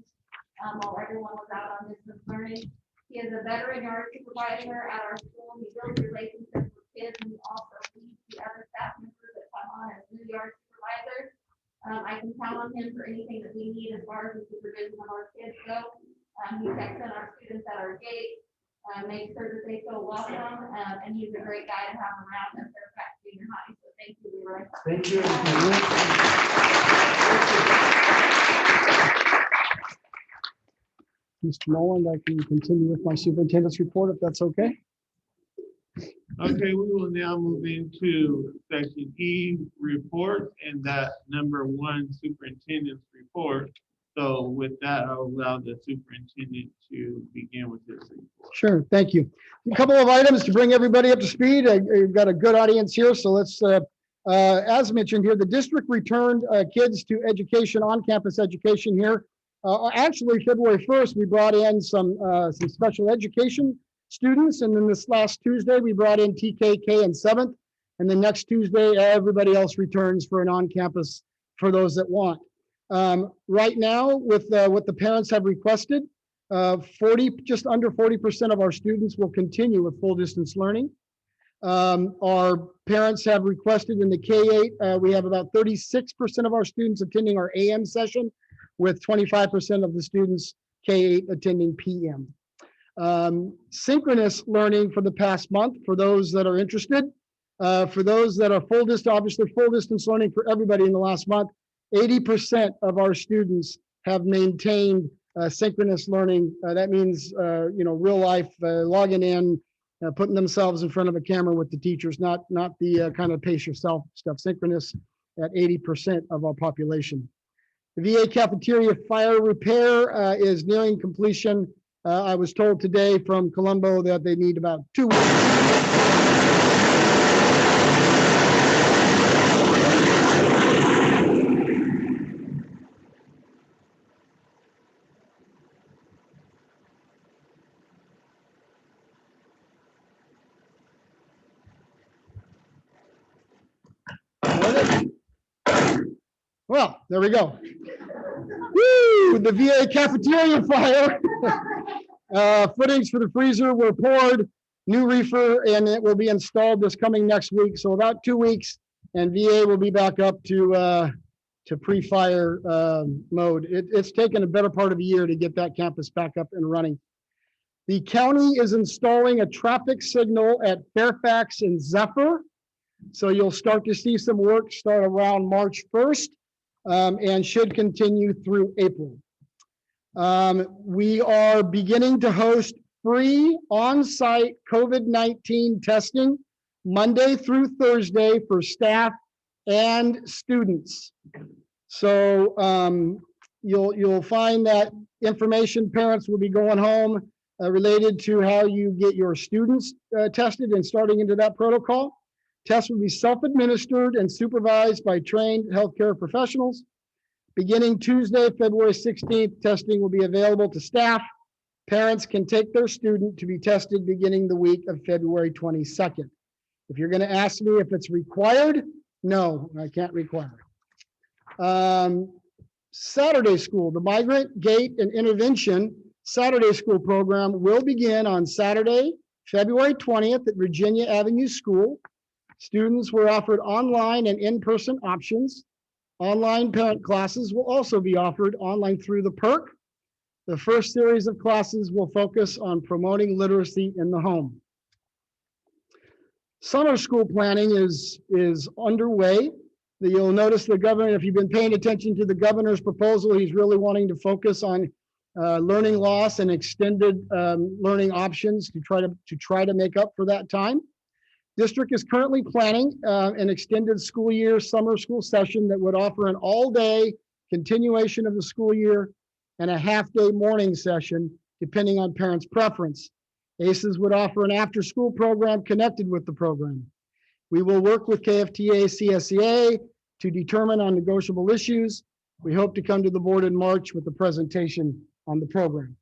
while everyone was out on distance learning. He is a veteran yard supervisor at our school. He builds relationships with kids, and he also leads the other staff members that come on as new yard supervisors. I can count on him for anything that we need as far as the supervision of our kids go. He checks in our students at our gate, makes sure that they feel welcome, and he's a great guy to have around at Fairfax Junior High. So thank you, Leroy. Thank you. Mr. Noland, I can continue with my superintendent's report if that's okay. Okay, we will now move into section E, report, and that number 1, superintendent's report. So with that, I'll allow the superintendent to begin with his report. Sure, thank you. A couple of items to bring everybody up to speed. We've got a good audience here, so let's, as mentioned here, the district returned kids to education, on-campus education here. Actually, February 1st, we brought in some special education students, and then this last Tuesday, we brought in TK, K, and 7th, and then next Tuesday, everybody else returns for an on-campus for those that want. Right now, with what the parents have requested, just under 40% of our students will continue with full distance learning. Our parents have requested in the K-8, we have about 36% of our students attending our AM session, with 25% of the students K-8 attending PM. Synchronous learning for the past month, for those that are interested. For those that are full distance, obviously full distance learning for everybody in the last month, 80% of our students have maintained synchronous learning. That means, real life, logging in, putting themselves in front of a camera with the teachers, not the kind of pace yourself stuff. Synchronous at 80% of our population. The VA cafeteria fire repair is nearing completion. I was told today from Colombo that they need about 2 weeks. Well, there we go. Woo! The VA cafeteria fire. Footings for the freezer were poured, new reefer, and it will be installed this coming next week. So about 2 weeks, and VA will be back up to pre-fire mode. It's taken a better part of a year to get that campus back up and running. The county is installing a traffic signal at Fairfax and Zephyr. So you'll start to see some work start around March 1st and should continue through April. We are beginning to host free on-site COVID-19 testing Monday through Thursday for staff and students. So you'll find that information parents will be going home related to how you get your students tested and starting into that protocol. Tests will be self-administered and supervised by trained healthcare professionals. Beginning Tuesday, February 16th, testing will be available to staff. Parents can take their student to be tested beginning the week of February 22nd. If you're going to ask me if it's required, no, I can't require it. Saturday school, the Migrant Gate and Intervention Saturday School program will begin on Saturday, February 20th at Virginia Avenue School. Students were offered online and in-person options. Online parent classes will also be offered online through the PERC. The first series of classes will focus on promoting literacy in the home. Summer school planning is underway. You'll notice the governor, if you've been paying attention to the governor's proposal, he's really wanting to focus on learning loss and extended learning options to try to make up for that time. District is currently planning an extended school year summer school session that would offer an all-day continuation of the school year, and a half-day morning session, depending on parents' preference. ACES would offer an after-school program connected with the program. We will work with KFTA CSEA to determine on negotiable issues. We hope to come to the board in March with a presentation on the program.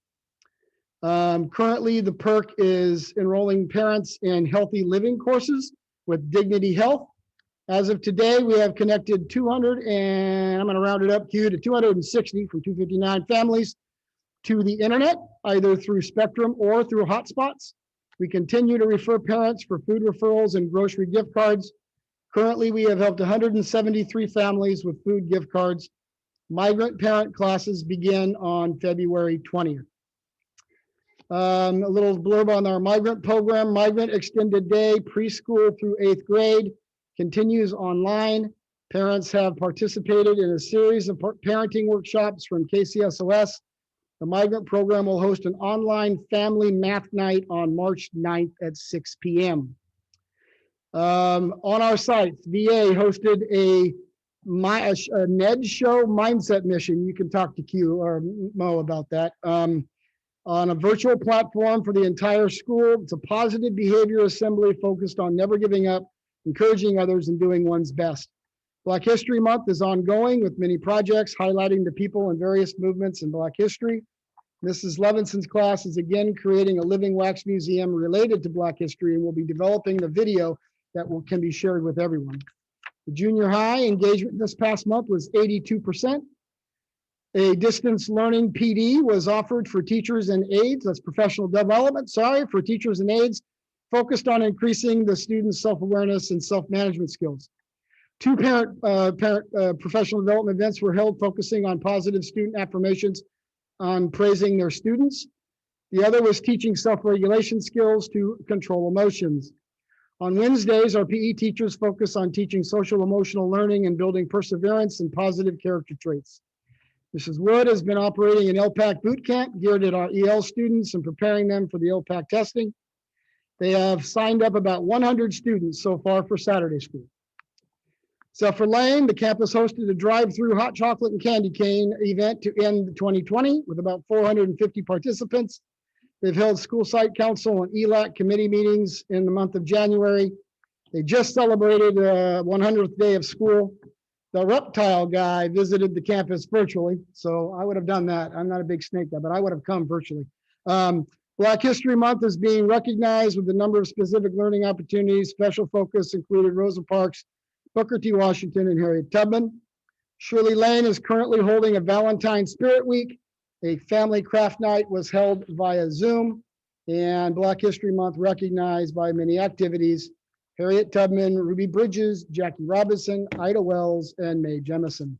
Currently, the PERC is enrolling parents in healthy living courses with Dignity Health. As of today, we have connected 200, and I'm going to round it up to 260 from 259 families to the internet, either through Spectrum or through hotspots. We continue to refer parents for food referrals and grocery gift cards. Currently, we have helped 173 families with food gift cards. Migrant parent classes begin on February 20th. A little blurb on our migrant program. Migrant Extended Day preschool through 8th grade continues online. Parents have participated in a series of parenting workshops from KCSOS. The migrant program will host an online family math night on March 9th at 6 p.m. On our site, VA hosted a NED show mindset mission. You can talk to Q or Mo about that. On a virtual platform for the entire school. It's a positive behavior assembly focused on never giving up, encouraging others, and doing one's best. Black History Month is ongoing with many projects highlighting the people and various movements in Black history. Mrs. Levinson's class is again creating a living wax museum related to Black history and will be developing the video that can be shared with everyone. The junior high engagement this past month was 82%. A distance learning PD was offered for teachers and aides, that's professional development, for teachers and aides, focused on increasing the students' self-awareness and self-management skills. Two parent professional development events were held focusing on positive student affirmations on praising their students. The other was teaching self-regulation skills to control emotions. On Wednesdays, our PE teachers focus on teaching social emotional learning and building perseverance and positive character traits. Mrs. Wood has been operating an LPAC boot camp geared at our EL students and preparing them for the LPAC testing. They have signed up about 100 students so far for Saturday school. Zephyr Lane, the campus hosted a drive-through hot chocolate and candy cane event to end 2020 with about 450 participants. They've held school site council and ELAC committee meetings in the month of January. They just celebrated 100th day of school. The reptile guy visited the campus virtually, so I would have done that. I'm not a big snake guy, but I would have come virtually. Black History Month is being recognized with a number of specific learning opportunities. Special focus included Rosa Parks, Booker T. Washington, and Harriet Tubman. Shirley Lane is currently holding a Valentine Spirit Week. A family craft night was held via Zoom, and Black History Month recognized by many activities. Harriet Tubman, Ruby Bridges, Jackie Robinson, Ida Wells, and Mae Jemison.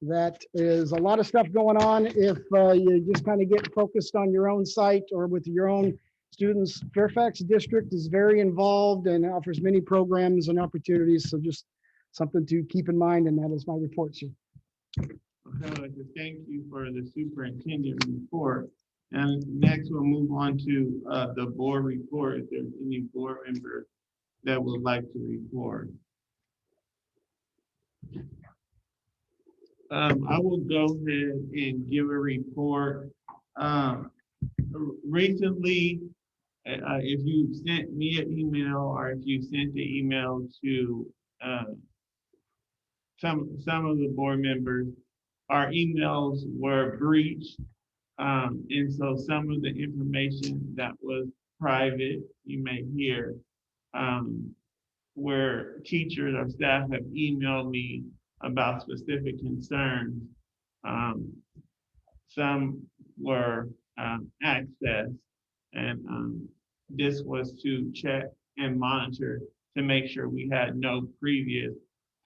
That is a lot of stuff going on if you just kind of get focused on your own site or with your own students. Fairfax District is very involved and offers many programs and opportunities, so just something to keep in mind, and that is my report, sir. Okay, I'd like to thank you for the superintendent report. And next we'll move on to the board report. If there's any board member that would like to report. I will go ahead and give a report. Recently, if you sent me an email or if you sent the email to some of the board members, our emails were breached. And so some of the information that was private, you may hear, where teachers or staff have emailed me about specific concerns. Some were accessed, and this was to check and monitor to make sure we had no previous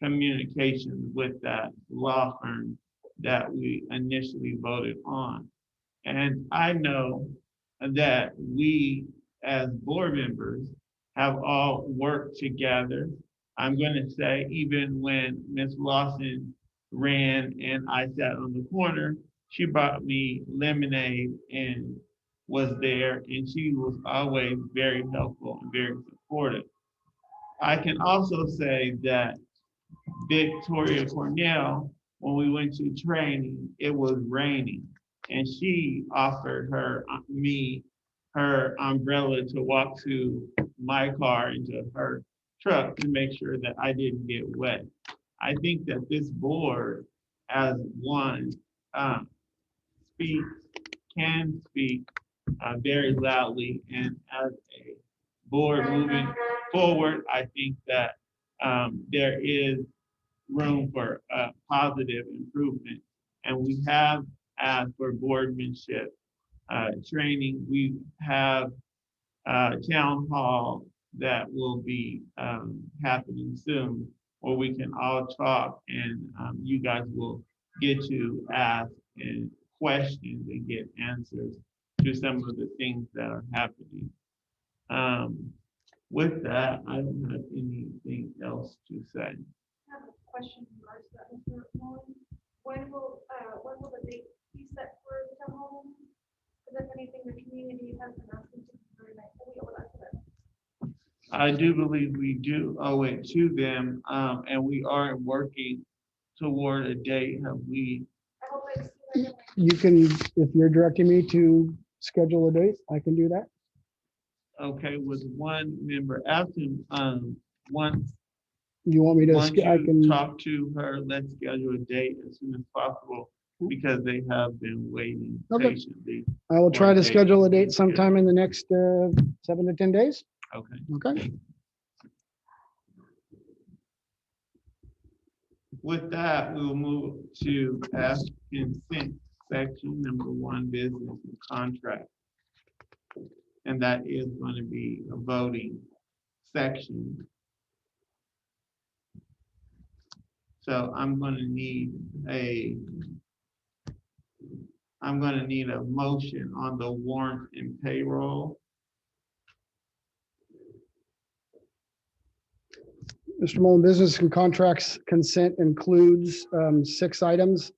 communication with that law firm that we initially voted on. And I know that we as board members have all worked together. I'm going to say even when Ms. Lawson ran and I sat on the corner, she brought me lemonade and was there, and she was always very helpful and very supportive. I can also say that Victoria Cornell when we went to training, it was raining. And she offered me her umbrella to walk to my car into her truck to make sure that I didn't get wet. I think that this board, as one, speaks, can speak very loudly, and as a board moving forward, I think that there is room for positive improvement. And we have asked for boardmanship training. We have town hall that will be happening soon, where we can all talk and you guys will get to ask and questions and get answers to some of the things that are happening. With that, I don't have anything else to say. I have a question in regards to that, Mr. Mullen. When will the date be set for the town hall? Because if anything, the community has been asking to be very nice, we owe that to them. I do believe we do owe it to them, and we are working toward a date. Have we? I hope I see that. You can, if you're directing me to schedule a date, I can do that. Okay, with one member absent, once You want me to, once I you can, talk to her, let's schedule a date as soon as possible, because they have been waiting Okay. patiently. I will try to Okay. schedule a date sometime in the next 7 to 10 days. Okay. Okay. With that, we will move to F consent section, number 1, business and contract. And that is going to be a voting section. So I'm going to need a motion on the warrant and payroll. Mr. Mullen, business and contracts consent includes 6 items: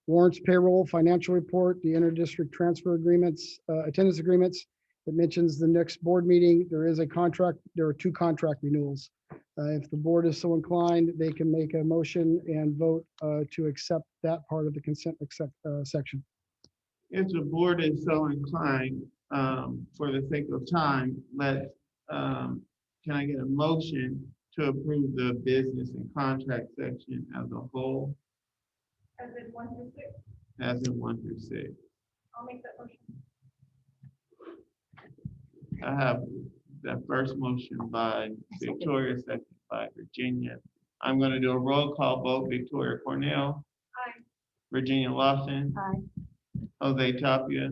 warrants, payroll, financial report, the interdistrict transfer agreements, attendance agreements. It mentions the next board meeting. There is a contract. There are 2 contract renewals. If the board is so inclined, they can make a motion and vote to accept that part of the consent section. If the board is so inclined, for the sake of time, can I get a motion to approve the business and contract section as a whole, As in 1 through 6, as in 1 through 6? I'll make that motion. I have the first motion by Victoria, second by Virginia. I'm going to do a roll call vote. Victoria Cornell, Aye. Virginia Lawson, Aye. Jose Tapia,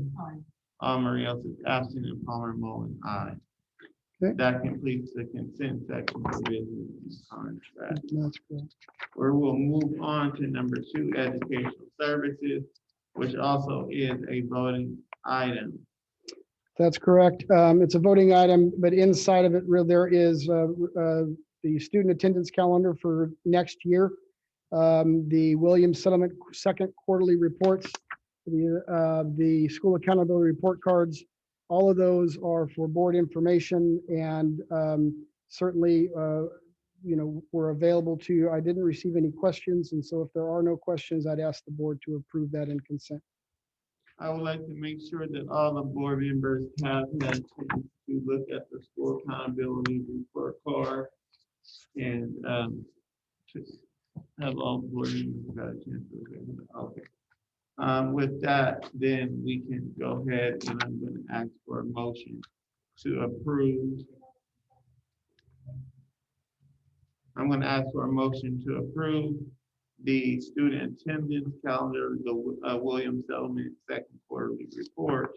Aye. Marie Ellis is absent, and Palmer Mullen, aye. Okay. That completes the consent section for business and contract. That's correct. Where we'll move on to number 2, educational services, which also is a voting item. That's correct. It's a voting item, but inside of it, there is the student attendance calendar for next year, the Williams Settlement second quarterly reports, the school accountability report cards. All of those are for board information, and certainly, we're available to you. I didn't receive any questions, and so if there are no questions, I'd ask the board to approve that in consent. I would like to make sure that all the board members have had a chance to look at the school accountability report card, and to have all board members got a chance to look at it. Okay. With that, then we can go ahead, and I'm going to ask for a motion to approve. I'm going to ask for a motion to approve the student attendance calendar, the Williams Settlement second quarterly report,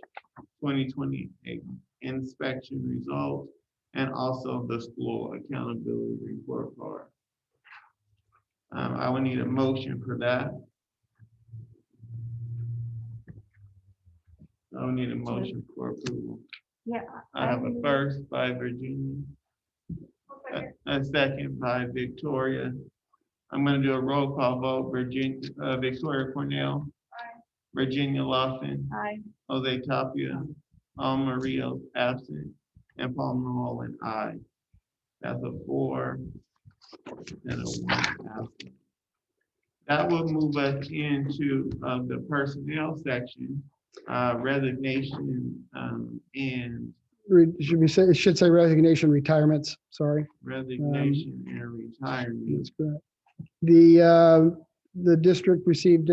2028 inspection results, and also the school accountability report card. I would need a motion for that. I would need a motion for approval. Yeah. I have a first by Virginia, a second by Victoria. I'm going to do a roll call vote. Victoria Cornell. Aye. Virginia Lawson. Aye. Jose Tapia. Maria absent. And Palmer Mullen, aye. That's a 4 and a 1 absent. That will move us into the personnel section, resignation and Should we say, it should say resignation, retirements, sorry. resignation and retirement. That's correct. The district received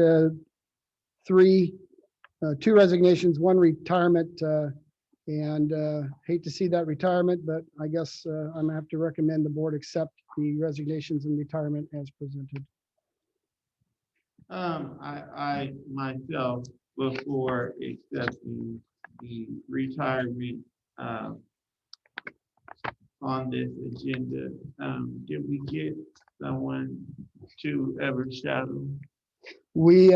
two resignations, one retirement, and hate to see that retirement, but I guess I'm gonna have to recommend the board accept the resignations and retirement as presented. I myself, before accepting the retirement on this agenda, did we get someone to ever shadow? We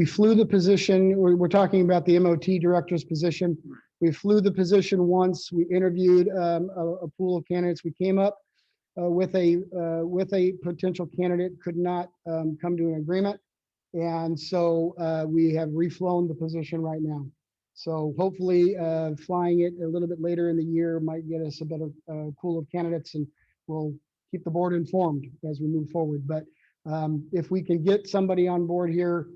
flew the position, we're talking about the MOT director's position. We flew the position once, we interviewed a pool of candidates. We came up with a potential candidate, could not come to an agreement. And so we have reflown the position right now. So hopefully flying it a little bit later in the year might get us a better pool of candidates, and we'll keep the board informed as we move forward. But if we can get somebody on board here,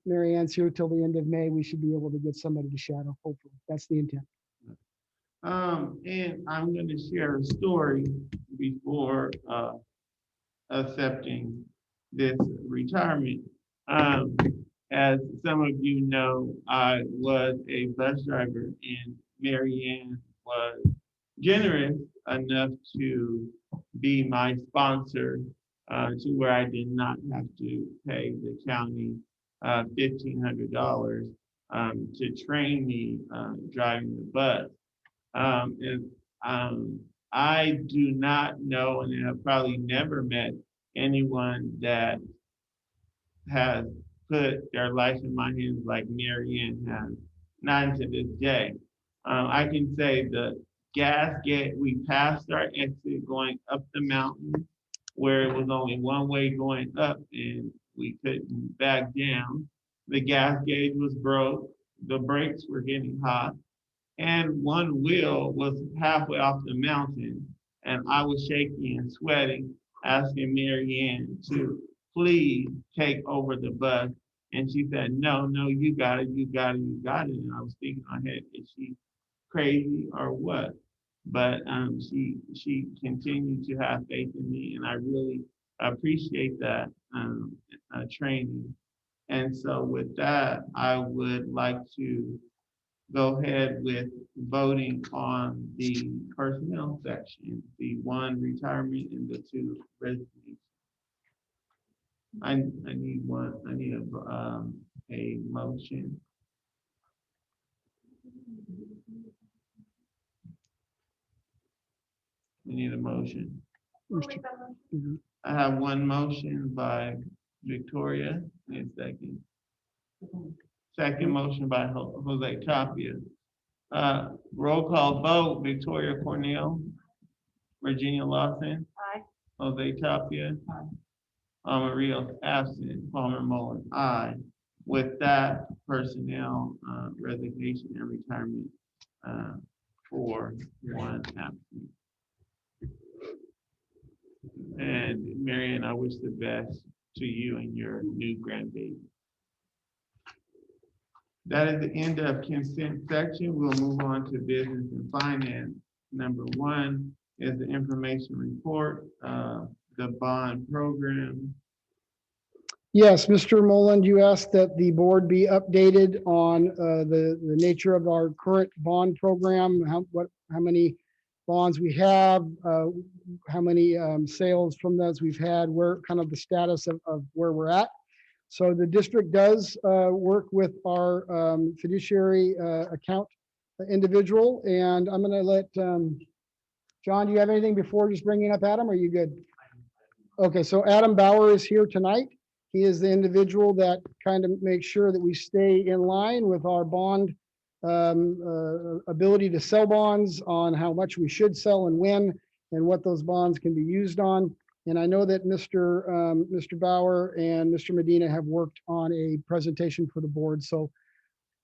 Mary Ann's here till the end of May, we should be able to get somebody to shadow, hopefully. That's the intent. And I'm going to share a story before accepting this retirement. As some of you know, I was a bus driver, and Mary Ann was generous enough to be my sponsor to where I did not have to pay the county $1,500 to train me driving the bus. I do not know, and have probably never met anyone that has put their life in my hands like Mary Ann has, not to this day. I can say the gas gate, we passed our exit going up the mountain where it was only one way going up and we couldn't back down. The gas gauge was broke, the brakes were getting hot, and one wheel was halfway off the mountain, and I was shaking and sweating, asking Mary Ann to please take over the bus. And she said, no, you got it, you got it, you got it. And I was thinking in my head, is she crazy or what? But she continued to have faith in me, and I really appreciate that training. And so with that, I would like to go ahead with voting on the personnel section, the one retirement and the two resignations. I need a motion. We need a motion. I have one motion by Victoria, and a second. Second motion by Jose Tapia. Roll call vote, Victoria Cornell, Virginia Lawson. Aye. Jose Tapia. Maria absent, Palmer Mullen, aye. With that, personnel resignation and retirement for one absent. And Marion, I wish the best to you and your new grandbaby. That is the end of consent section. We'll move on to business and finance. Number one is the information report, the bond program. Yes, Mr. Moland, you asked that the board be updated on the nature of our current bond program, how many bonds we have, how many sales from those we've had, where kind of the status of where we're at. So the district does work with our fiduciary account individual, and I'm going to let John, do you have anything before just bringing up Adam? Are you good? Okay, so Adam Bauer is here tonight. He is the individual that kind of makes sure that we stay in line with our bond ability to sell bonds, on how much we should sell and when, and what those bonds can be used on. And I know that Mr. Bauer and Mr. Medina have worked on a presentation for the board. So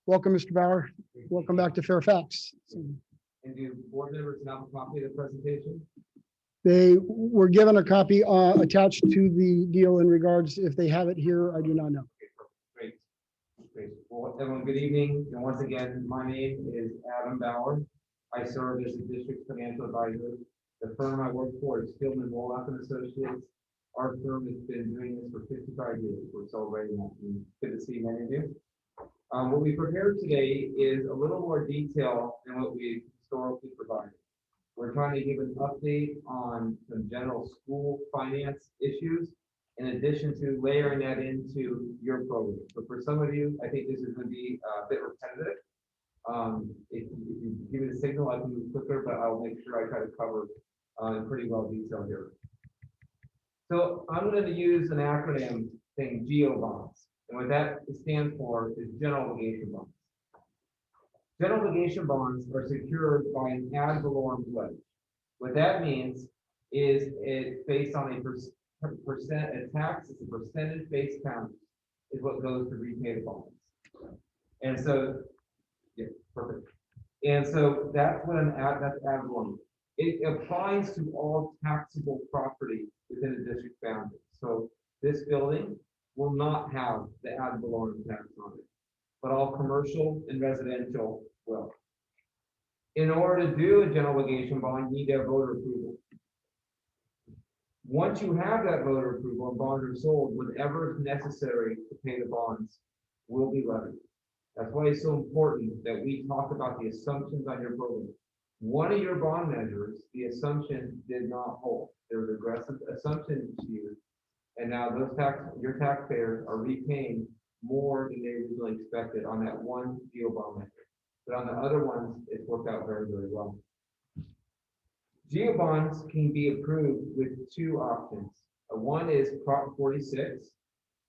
welcome, Mr. Bauer. Welcome back to Fairfax. And do board members have a copy of the presentation? They were given a copy attached to the deal in regards, if they have it here, I do not know. Great. Great. Well, everyone, good evening. And once again, my name is Adam Bauer. I serve as the district financial advisor. The firm I work for is Stillman Wolf and Associates. Our firm has been doing this for 55 years. We're celebrating that. And good to see many of you. What we prepared today is a little more detail than what we historically provided. We're trying to give an update on some general school finance issues, in addition to layering that into your program. So for some of you, I think this is going to be a bit repetitive. If you give me the signal, I can move quicker, but I'll make sure I try to cover in pretty well detail here. So I'm going to use an acronym thing, GEO bonds. And what that stands for is general obligation bonds. General obligation bonds are secured by an ad valorem pledge. What that means is it's based on a tax, it's a percentage-based count is what goes to repay the bonds. And so, yeah, perfect. And so that's what that's ad valorem. It applies to all taxable property within a district boundary. So this building will not have the ad valorem tax on it, but all commercial and residential will. In order to do a general obligation bond, you need to have voter approval. Once you have that voter approval and bonds are sold, whatever is necessary to pay the bonds will be levied. That's why it's so important that we talk about the assumptions on your program. One of your bond measures, the assumption did not hold. There was aggressive assumptions used, and now your taxpayers are repaying more than they originally expected on that one GEO bond measure. But on the other ones, it's worked out very, very well. GEO bonds can be approved with two options. One is Prop 46,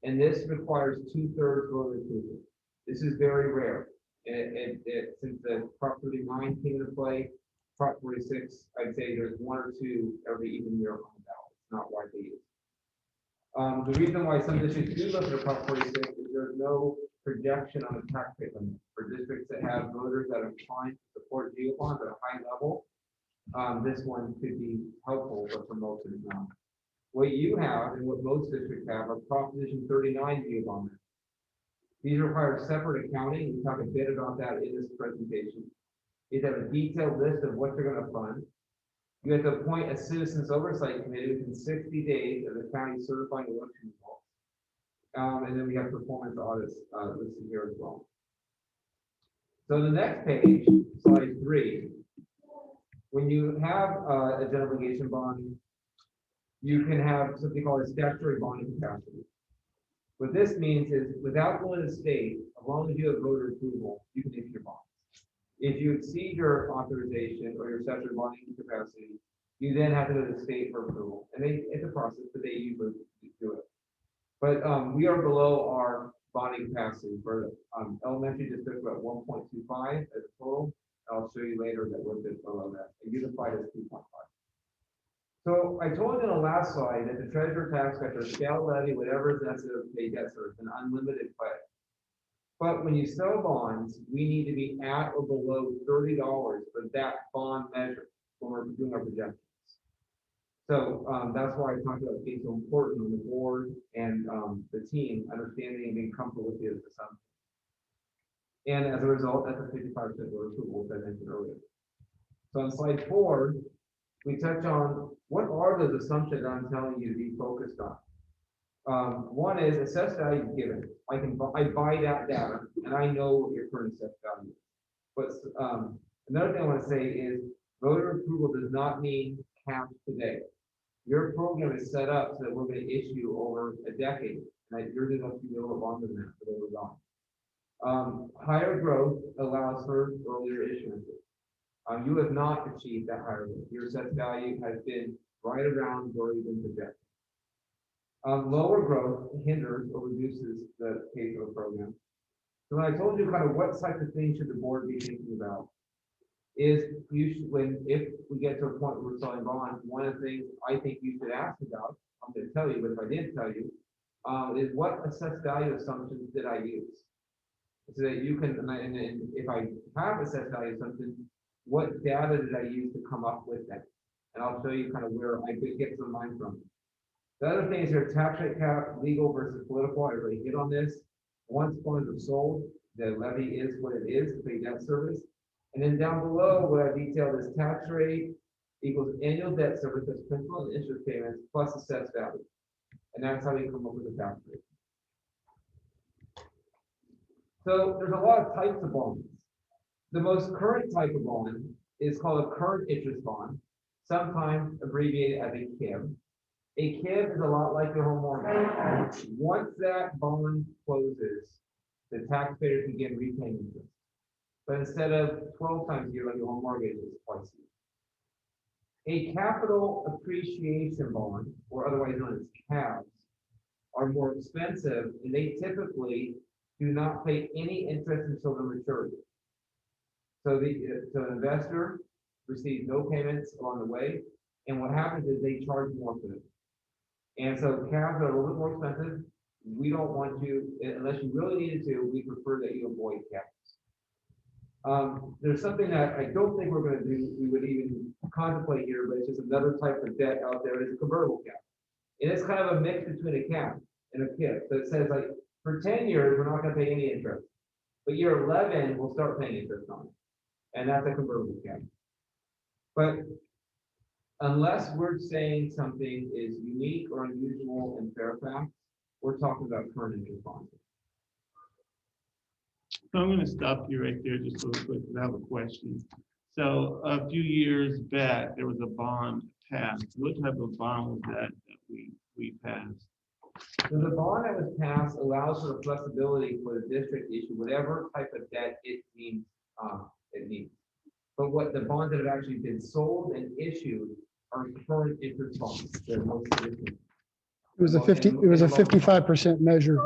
and this requires 2/3 voter approval. This is very rare. Since the Prop 39 came into play, Prop 46, I'd say there's one or two every even year on the ballot. It's not widely used. The reason why some districts do look at a Prop 46 is there's no projection on the tax rate limit. For districts that have voters that are trying to support GEO bonds at a high level, this one could be helpful, but for most it is not. What you have and what most districts have are Proposition 39 GEO bonds. These require separate accounting. We talk a bit about that in this presentation. You have a detailed list of what you're going to fund. You have to appoint a citizens oversight committee within 60 days of the county certifying election results. And then we have performance audits listed here as well. So the next page, slide 3, when you have a general obligation bond, you can have something called a statutory bonding capacity. What this means is, without going to the state, as long as you have voter approval, you can issue your bonds. If you exceed your authorization or your statutory bonding capacity, you then have to go to the state for approval. And it's a process, but they usually do it. But we are below our bonding capacity for elementary district, about 1.25 as a total. I'll show you later that we're a bit below that. And unified is 2.5. So I told you on the last slide that the treasurer tax collector shall levy whatever is necessary to pay debt service, an unlimited pledge. But when you sell bonds, we need to be at or below $30 for that bond measure when we're doing our projections. So that's why I talked about being so important on the board and the team understanding and being comfortable with the assumption. And as a result, that's a 55% voter approval, which I mentioned earlier. So on slide 4, we touch on what are those assumptions I'm telling you to be focused on. One is assessed value given. I buy that data and I know what your current assessed value is. But another thing I want to say is voter approval does not mean cash today. Your program is set up so that we're going to issue over a decade. And you're going to have to be a little longer than that for those on. Higher growth allows for earlier issuances. You have not achieved that higher growth. Your assessed value has been right around where you've been projected. Lower growth hinders or reduces the pace of the program. So when I told you kind of what type of things should the board be thinking about, is you should, if we get to a point where we're selling bonds, one of the things I think you should ask about, I'm going to tell you, but if I didn't tell you, is what assessed value assumptions did I use? So that you can, and if I have assessed value assumptions, what data did I use to come up with that? And I'll show you kind of where I could get some mine from. The other thing is your tax rate cap, legal versus political. I already hit on this. Once bonds are sold, the levy is what it is to pay debt service. And then down below, what I detailed is tax rate equals annual debt service, that's principal and interest payments plus assessed value. And that's how we come up with the tax rate. So there's a lot of types of bonds. The most current type of bond is called a current interest bond, sometimes abbreviated as a KIB. A KIB is a lot like your home mortgage. Once that bond closes, the taxpayer can begin repaying interest. But instead of 12 times a year like your home mortgage, it's twice a year. A capital appreciation bond, or otherwise known as CABs, are more expensive and they typically do not pay any interest until the maturity. So an investor receives no payments along the way, and what happens is they charge more for them. And so cabs are a little bit more expensive. We don't want to, unless you really needed to, we prefer that you avoid cabs. There's something that I don't think we're going to do, we would even contemplate here, but it's just another type of debt out there, is a convertible cap. And it's kind of a mix between a cap and a KIP. So it says like, for 10 years, we're not going to pay any interest. But year 11, we'll start paying interest on it. And that's a convertible cap. But unless we're saying something is unique or unusual in Fairfax, we're talking about current interest bonds. So I'm going to stop you right there just real quick because I have a question. So a few years back, there was a bond passed. What type of bond was that we passed? So the bond that was passed allows for the flexibility for the district to issue whatever type of debt it needs. But what the bonds that have actually been sold and issued are current interest bonds. They're most significant. It was a 55% measure,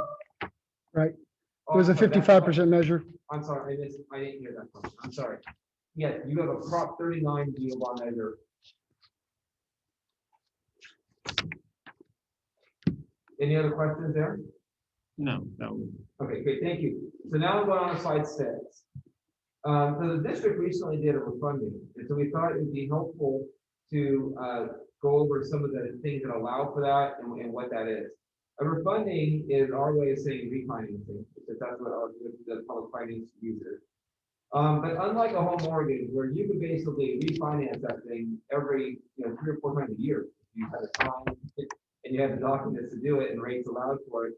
right? It was a 55% measure. I'm sorry, I didn't hear that question. I'm sorry. Yes, you have a Prop 39 deal bond measure. Any other questions there? No, that was. Okay, great, thank you. So now I'm going on to slide 6. So the district recently did a refunding, and so we thought it would be helpful to go over some of the things that allow for that and what that is. A refunding is our way of saying refinancing, because that's what the public finance uses. But unlike a home mortgage, where you can basically refinance that thing every 3 or 4 times a year, you have the time and you have the documents to do it and rates allowed for it.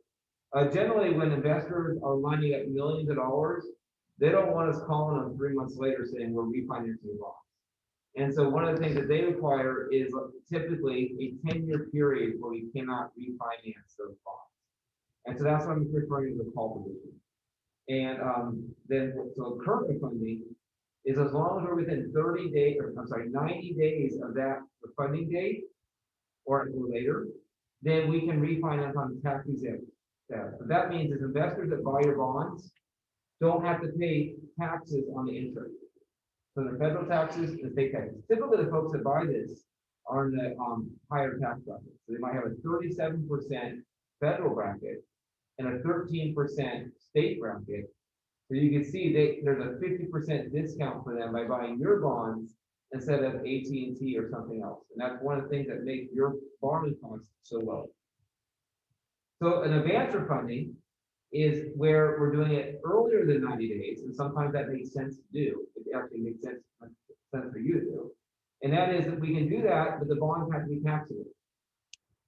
Generally, when investors are lining up millions of dollars, they don't want us calling them 3 months later saying we're refinancing bonds. And so one of the things that they require is typically a 10-year period where we cannot refinance those bonds. And so that's what I'm referring to the call provision. And then, so current refunding is as long as we're within 30 days, or I'm sorry, 90 days of that refunding date or later, then we can refinance on tax exempt. What that means is investors that buy your bonds don't have to pay taxes on the interest. So the federal taxes and state taxes. Typically, the folks that buy this are in the higher tax bracket. So they might have a 37% federal bracket and a 13% state bracket. So you can see there's a 50% discount for them by buying your bonds instead of AT&T or something else. And that's one of the things that makes your borrowing costs so low. So an advance refunding is where we're doing it earlier than 90 days, and sometimes that makes sense to do. It actually makes sense for you to do. And that is that we can do that, but the bonds have to be taxable.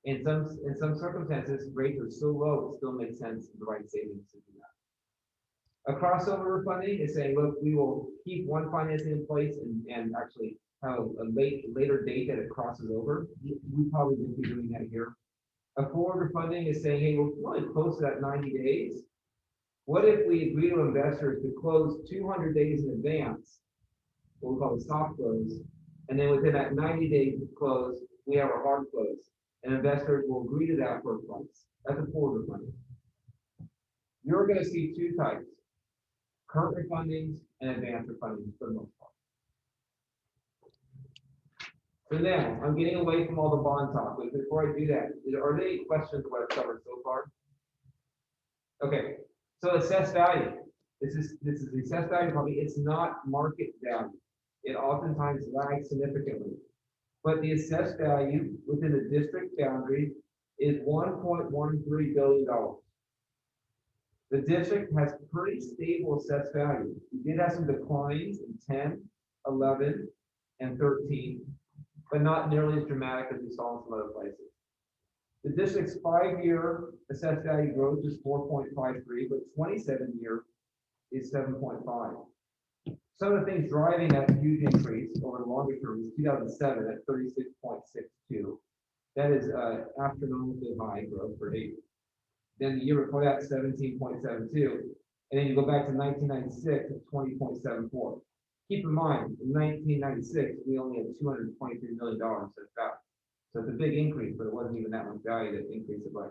In some circumstances, rates are so low, it still makes sense to provide savings to do that. A crossover refunding is saying, look, we will keep one financing in place and actually have a later date that it crosses over. We probably won't be doing that here. A forward refunding is saying, hey, we're really close to that 90 days. What if we agree to investors to close 200 days in advance, what we call the soft close, and then within that 90-day close, we have a hard close, and investors will agree to that for a price. That's a forward refunding. You're going to see 2 types, current refundings and advance refundings for the most part. So now, I'm getting away from all the bond talk, but before I do that, are there any questions of what I've covered so far? Okay, so assessed value. This is the assessed value, probably it's not market value. It oftentimes lags significantly. but the assessed value within the district boundary is $1.13 billion. The district has pretty stable assessed value. We did have some declines in 10, 11, and 13, but not nearly as dramatic as we saw in some other places. The district's 5-year assessed value growth is 4.53, but 27-year is 7.5. Some of the things driving that huge increase over the longer term is 2007 at 36.62. That is astronomically high growth rate. Then the year before that, 17.72. And then you go back to 1996 at 20.74. Keep in mind, in 1996, we only had $223 million assessed value. So it's a big increase, but it wasn't even that much value that increased it by.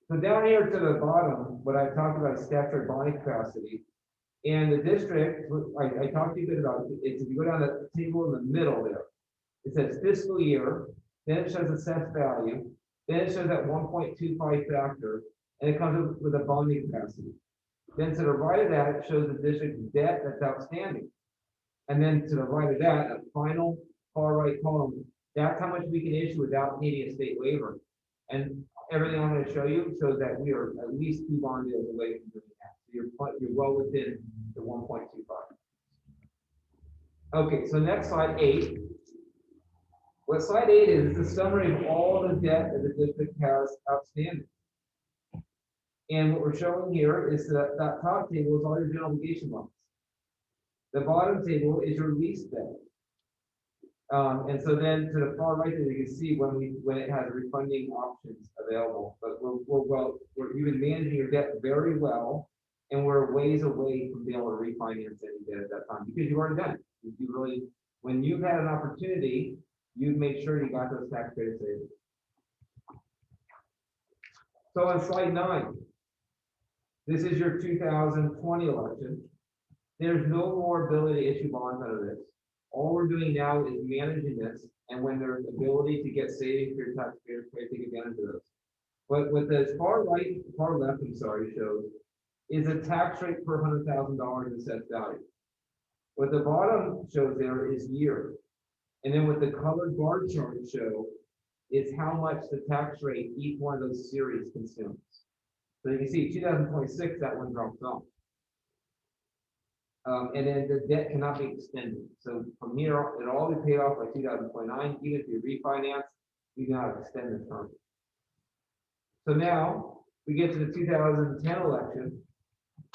So down here to the bottom, what I talked about is statutory bonding capacity. And the district, I talked to you a bit about it. It's if you go down the table in the middle there, it says fiscal year, then it shows assessed value, then it shows that 1.25 factor, and it comes up with a bonding capacity. Then to the right of that, it shows the district's debt that's outstanding. And then to the right of that, a final far right column, that's how much we can issue without needing a state waiver. And everything I'm going to show you shows that we are at least 2 bond deals away from doing that. So you're well within the 1.25. Okay, so next slide 8. What slide 8 is a summary of all the debt that the district has outstanding. And what we're showing here is that that top table is all your general obligation loans. The bottom table is your lease debt. And so then to the far right there, you can see when it has refunding options available. But you've been managing your debt very well, and we're ways away from being able to refinance any debt at that time because you've already done it. You really, when you've had an opportunity, you've made sure you got those tax credit savings. So on slide 9, this is your 2020 election. There's no more ability to issue bonds out of this. All we're doing now is managing this, and when there's ability to get savings for your taxpayers, take advantage of those. But what the far left, shows is a tax rate per $100,000 in assessed value. What the bottom shows there is year. And then what the colored bar charts show is how much the tax rate each one of those series consumes. So you can see 2026, that one drops off. And then the debt cannot be extended. So from here, it'll all be paid off by 2029. Even if you refinance, you cannot extend the term. So now we get to the 2010 election.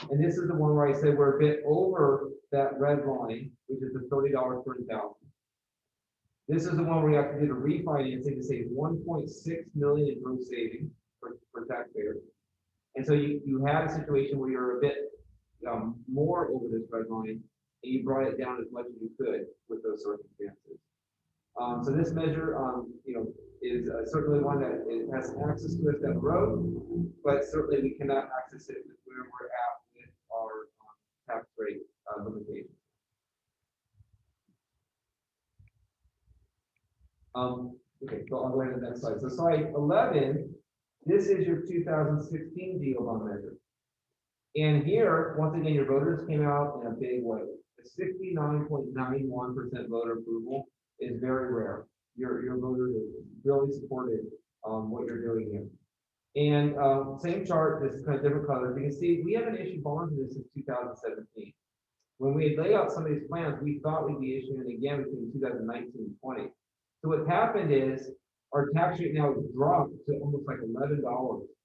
And this is the one where I said we're a bit over that red line, which is the $30 per 1,000. This is the one where you have to do the refinancing to save 1.6 million in gross savings for taxpayers. And so you had a situation where you're a bit more over this red line, and you brought it down as much as you could with those circumstances. So this measure, is certainly one that it has access to us down the road, but certainly we cannot access it with where we're at with our tax rate limitations. Okay, so I'll go ahead to the next slide. So slide 11, this is your 2016 GO bond measure. And here, once again, your voters came out in a big way. The 69.91% voter approval is very rare. Your voters are really supported what you're doing here. And same chart, this is kind of different colors. You can see we haven't issued bonds in this since 2017. When we laid out some of these plans, we thought we'd be issuing it again between 2019 and 20. So what happened is our tax rate now has dropped to almost like $11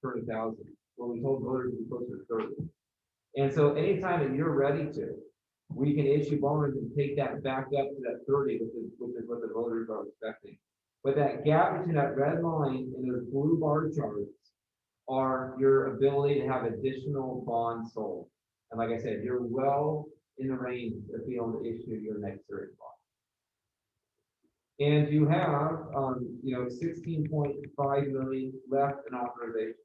per 1,000, when we told voters to be closer to 30. And so anytime that you're ready to, we can issue bonds and take that back up to that 30, which is what the voters are expecting. But that gap between that red line and those blue bar charts are your ability to have additional bonds sold. And like I said, you're well in the range of being able to issue your next series bond. And you have, 16.5 million left in authorization.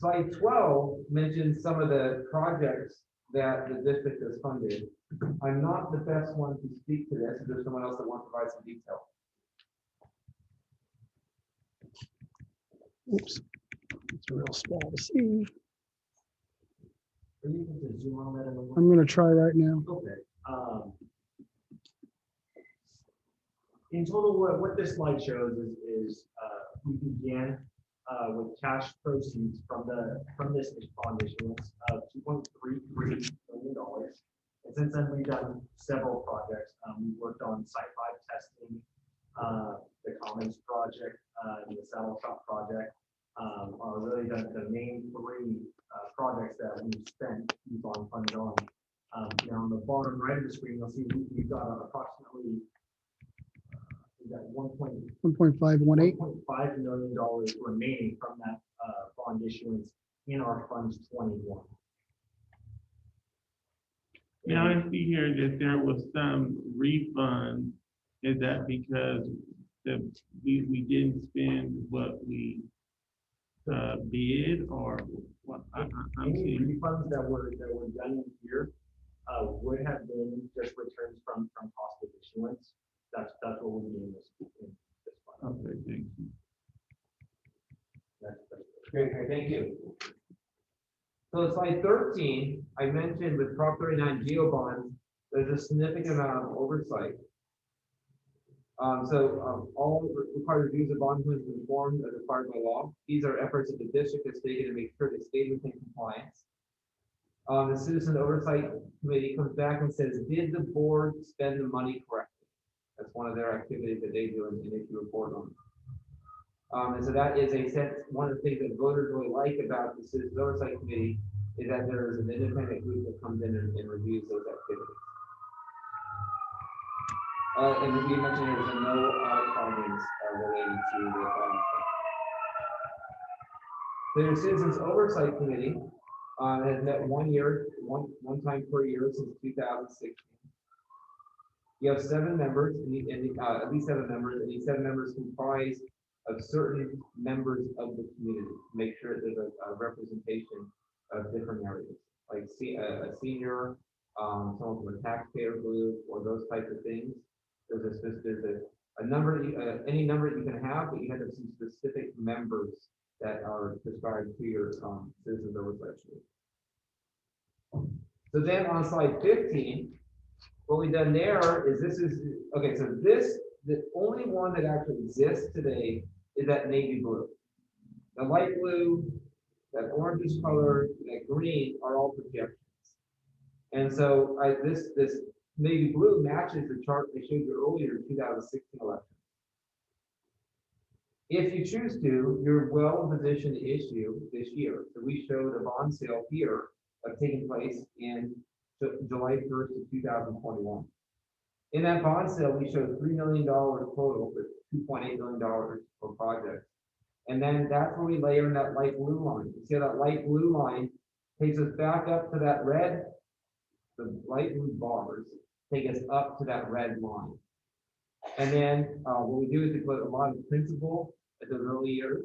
Slide 12 mentions some of the projects that the district has funded. I'm not the best one to speak to this. If there's someone else that wants to provide some detail. Oops, it's real small to see. I'm going to try right now. Okay. in total, what this slide shows is we began with cash proceeds from this bond issuance of $2.33 million. And since then, we've done several projects. We worked on Site 5 testing, the Commons project, the Saddle Shop project, are really the main three projects that we've spent these bond funds on. Now on the bottom right of the screen, you'll see we've got approximately we've got $1.5 million remaining from that bond issuance in our funds 21. Now I see here that there was some refund. Is that because we didn't spend what we bid, or what? I'm Any seeing. refunds that were done here would have been just returns from cost of issuance. That's what we're doing this fund. Okay, thank you. Great, thank you. So slide 13, I mentioned with Prop 39 geo bonds, there's a significant amount of oversight. All required reviews of bond plans are informed as required by law. These are efforts that the district has taken to make sure they stay within compliance. The Citizen Oversight Committee comes back and says, did the board spend the money correctly? That's one of their activities that they do and issue a report on. And so that is a sense, one of the things that voters really like about the Citizen Oversight Committee is that there is an independent group that comes in and reviews those activities. And we mentioned there was no audit findings related to the bond. The Citizens Oversight Committee has met one time per year since 2016. You have 7 members, at least 7 members, and these 7 members comprise of certain members of the community to make sure that there's a representation of different areas, like a senior, someone from a taxpayer group, or those types of things. There's a number, any number you can have, but you have some specific members that are prescribed to your Citizens Oversight Committee. So then on slide 15, what we've done there is the only one that actually exists today is that navy blue. The light blue, that orangish color, that green are all projections. And so this navy blue matches the chart I showed you earlier in 2016 election. If you choose to, you're well positioned to issue this year. So we showed a bond sale here taking place in July 1st of 2021. In that bond sale, we showed $3 million total, with $2.8 million for projects. And then that's where we layer in that light blue line. You see how that light blue line takes us back up to that red, the light blue bars take us up to that red line. And then what we do is we put a lot of principal at those early years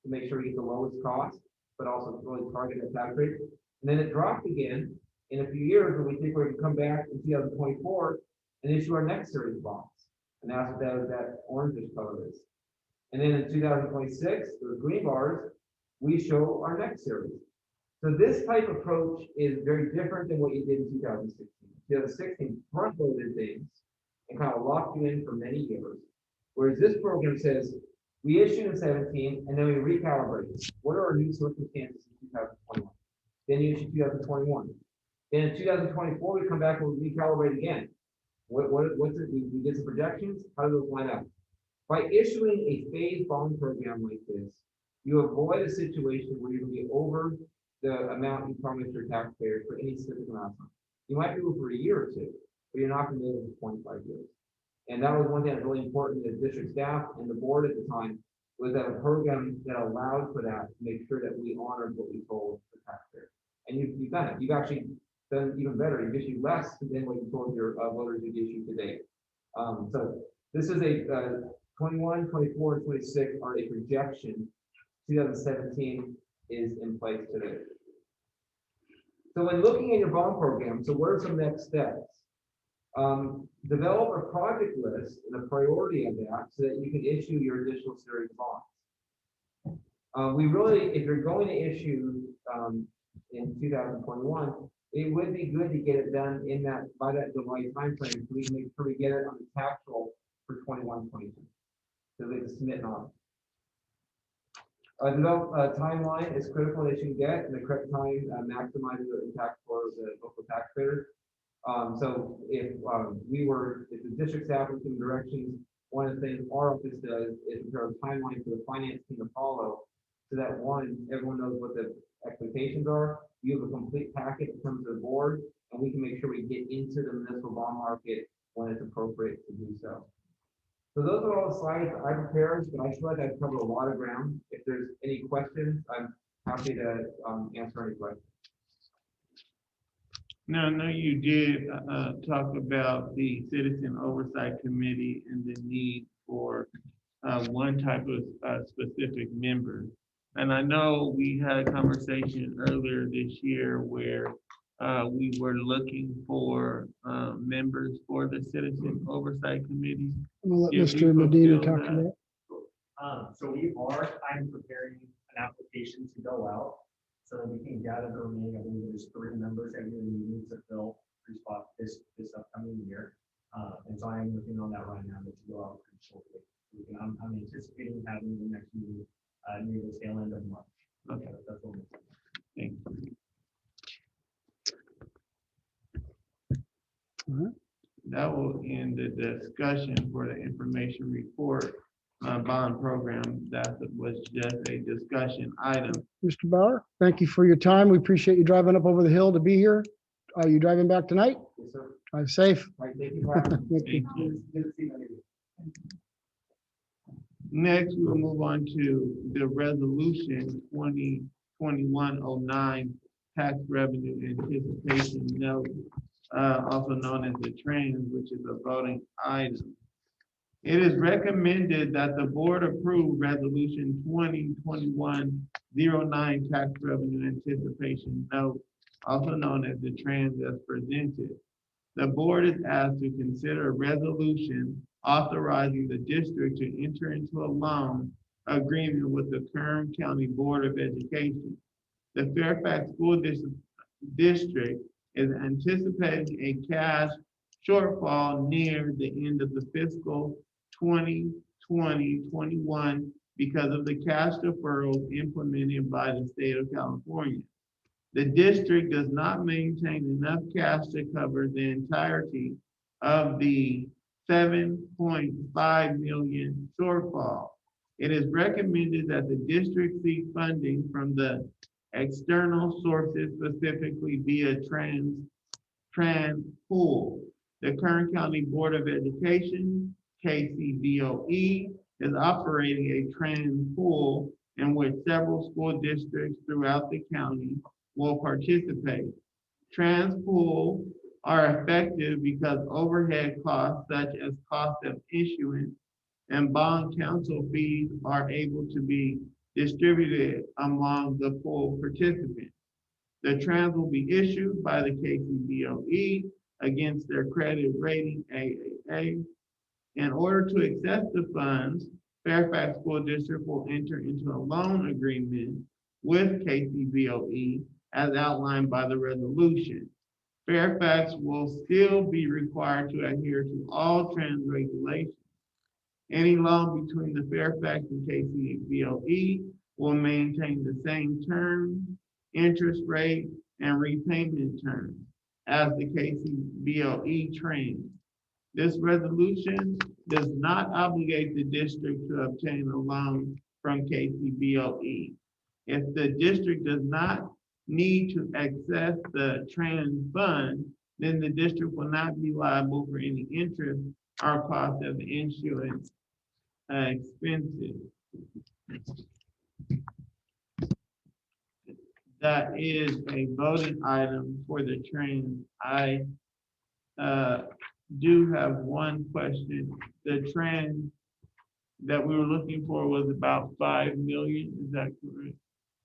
to make sure we get the lowest cost, but also really target the tax rate. And then it dropped again in a few years when we think we're going to come back in 2024 and issue our next series of bonds. And that's what that orangish color is. And then in 2026, those green bars, we show our next series. So this type of approach is very different than what you did in 2016. 2016 front-loaded things and kind of locked you in for many years. Whereas this program says, we issued in 17 and then we recalibrate. What are our new circumstances in 2021? Then you issue 2021. Then in 2024, we come back and we recalibrate again. What's it? We did some projections. How do those line up? By issuing a phased bond program like this, you avoid a situation where you're going to be over the amount you promised your taxpayers for any specific amount of time. You might be able for a year or two, but you're not going to be able for 25 years. And that was one thing that was really important to the district staff and the board at the time, was that a program that allowed for that to make sure that we honored what we told the taxpayers. And you've done it. You've actually done even better. You've issued less than what you told your voters you'd issue today. So this is a 21, 24, and 26 are a projection. 2017 is in place today. So when looking at your bond program, so what are some next steps? Develop a project list and a priority of that so that you can issue your additional series of bonds. We really, if you're going to issue in 2021, it would be good to get it done in that by that July timeframe, so we can make sure we get it on the tax roll for 21 21-22. So they just submit on. Timeline is critical that you get, and the correct time maximizes the impact for the local taxpayers. So if the district staff with some directions, one of the things our office does is prepare a timeline for the finance team to follow, so that one, everyone knows what the expectations are. You have a complete packet that comes to the board, and we can make sure we get into the municipal bond market when it's appropriate to do so. So those are all the slides I prepared, but I feel like I've covered a lot of ground. If there's any questions, I'm happy to answer any questions. Now, I know you did talk about the Citizen Oversight Committee and the need for one type of specific member. And I know we had a conversation earlier this year where we were looking for members for the Citizen Oversight Committee. I'm gonna let Did we Mr. Medina fulfill talk to that? that. So I'm preparing an application to go out so that we can gather the remaining, I believe there's 3 members that we need to fill 3 spots this upcoming year. And so I'm working on that right now to go out pretty shortly. I'm anticipating having the next meeting near the tail end of March. Okay. That's what we're Thank you. All right. That will end the discussion for the information report bond program. That was just a discussion item. Mr. Bauer, thank you for your time. We appreciate you driving up over the hill to be here. Are you driving back tonight? Yes, sir. Drive safe. All right, thank you for having me. Thank you. Thank you. Good to see you. Next, we'll move on to the resolution 2021-09 tax revenue anticipation note, also known as the trans, which is a voting item. It is recommended that the board approve resolution 2021-09 tax revenue anticipation note, also known as the trans, as presented. The board is asked to consider a resolution authorizing the district to enter into a loan agreement with the Kern County Board of Education. The Fairfax School District is anticipating a cash shortfall near the end of the fiscal 2020-21 because of the cash deferrals implemented by the state of California. The district does not maintain enough cash to cover the entirety of the $7.5 million shortfall. It is recommended that the district seek funding from the external sources, specifically via trans pool. The Kern County Board of Education, KCBOE, is operating a trans pool in which several school districts throughout the county will participate. Trans pools are effective because overhead costs such as cost of issuance and bond counsel fees are able to be distributed among the pool participants. The trans will be issued by the KCBOE against their credit rating AAA. In order to access the funds, Fairfax School District will enter into a loan agreement with KCBOE as outlined by the resolution. Fairfax will still be required to adhere to all trans regulations. Any loan between the Fairfax and KCBOE will maintain the same terms, interest rate, and repayment terms as the KCBOE trans. This resolution does not obligate the district to obtain a loan from KCBOE. If the district does not need to access the trans fund, then the district will not be liable for any interest or cost of issuance expenses. That is a voting item for the trans. I do have one question. The trans that we were looking for was about 5 million, is that correct?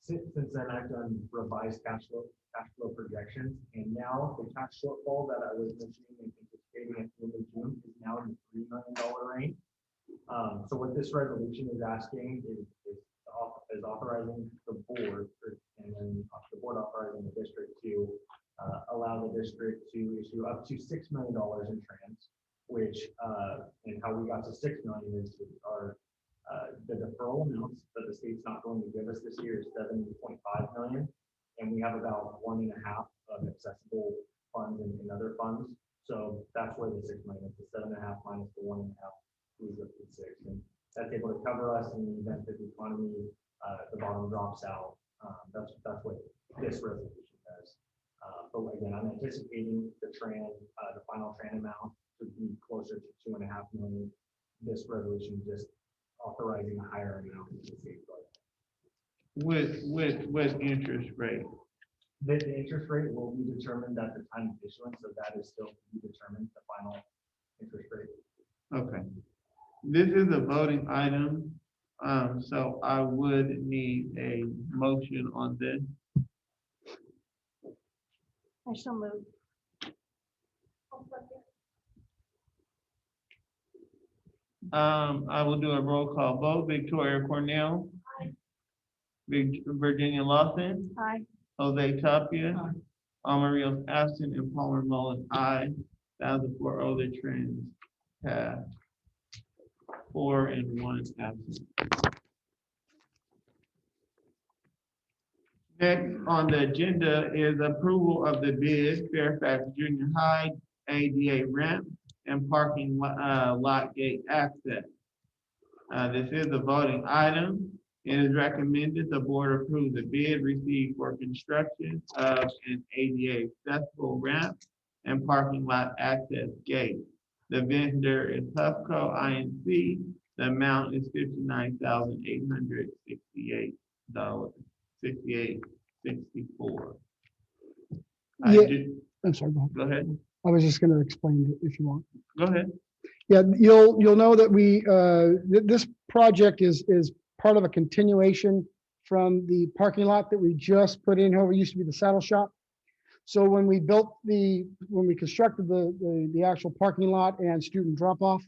Since then, I've done revised cash flow projections, and now the cash shortfall that I was mentioning and anticipating at the end of June is now in the $3 million range. So what this resolution is asking is authorizing the board, and then the board authorizing the district to allow the district to issue up to $6 million in trans, which and how we got up to 6 million is our, the deferral amounts that the state's not going to give us this year is 7.5 million. And we have about 1.5 of accessible funds and other funds. So that's where the 6 million is, the 7.5 minus the 1.5, leaves us with 6. And that's able to cover us in the event that the economy, the bottom drops out. That's what this resolution does. But again, I'm anticipating the final TRAN amount to be closer to 2.5 million. This resolution just authorizing a higher amount in the state budget. With interest rate. The interest rate will be determined at the time of issuance, so that is still to be determined, the final interest rate. Okay. This is a voting item, so I would need a motion on this. I shall move. I will do a roll call vote. Victoria Cornell. Virginia Lawson. Aye. Jose Tapia. Amarillo absent and Palmer Mullen, aye. That was a 4-0, the trans passed. 4 and 1 absent. Next on the agenda is approval of the bid Fairfax Junior High ADA ramp and parking lot gate access. This is a voting item. It is recommended the board approve the bid received for construction of an ADA accessible ramp and parking lot access gate. The vendor is Huffco Inc. The amount is $59,868. $68.64. Yeah, I'm sorry, Go ahead. I was just going to explain it if you want. Go ahead. Yeah, you'll know that this project is part of a continuation from the parking lot that we just put in over, used to be the saddle shop. So when we constructed the actual parking lot and student drop off,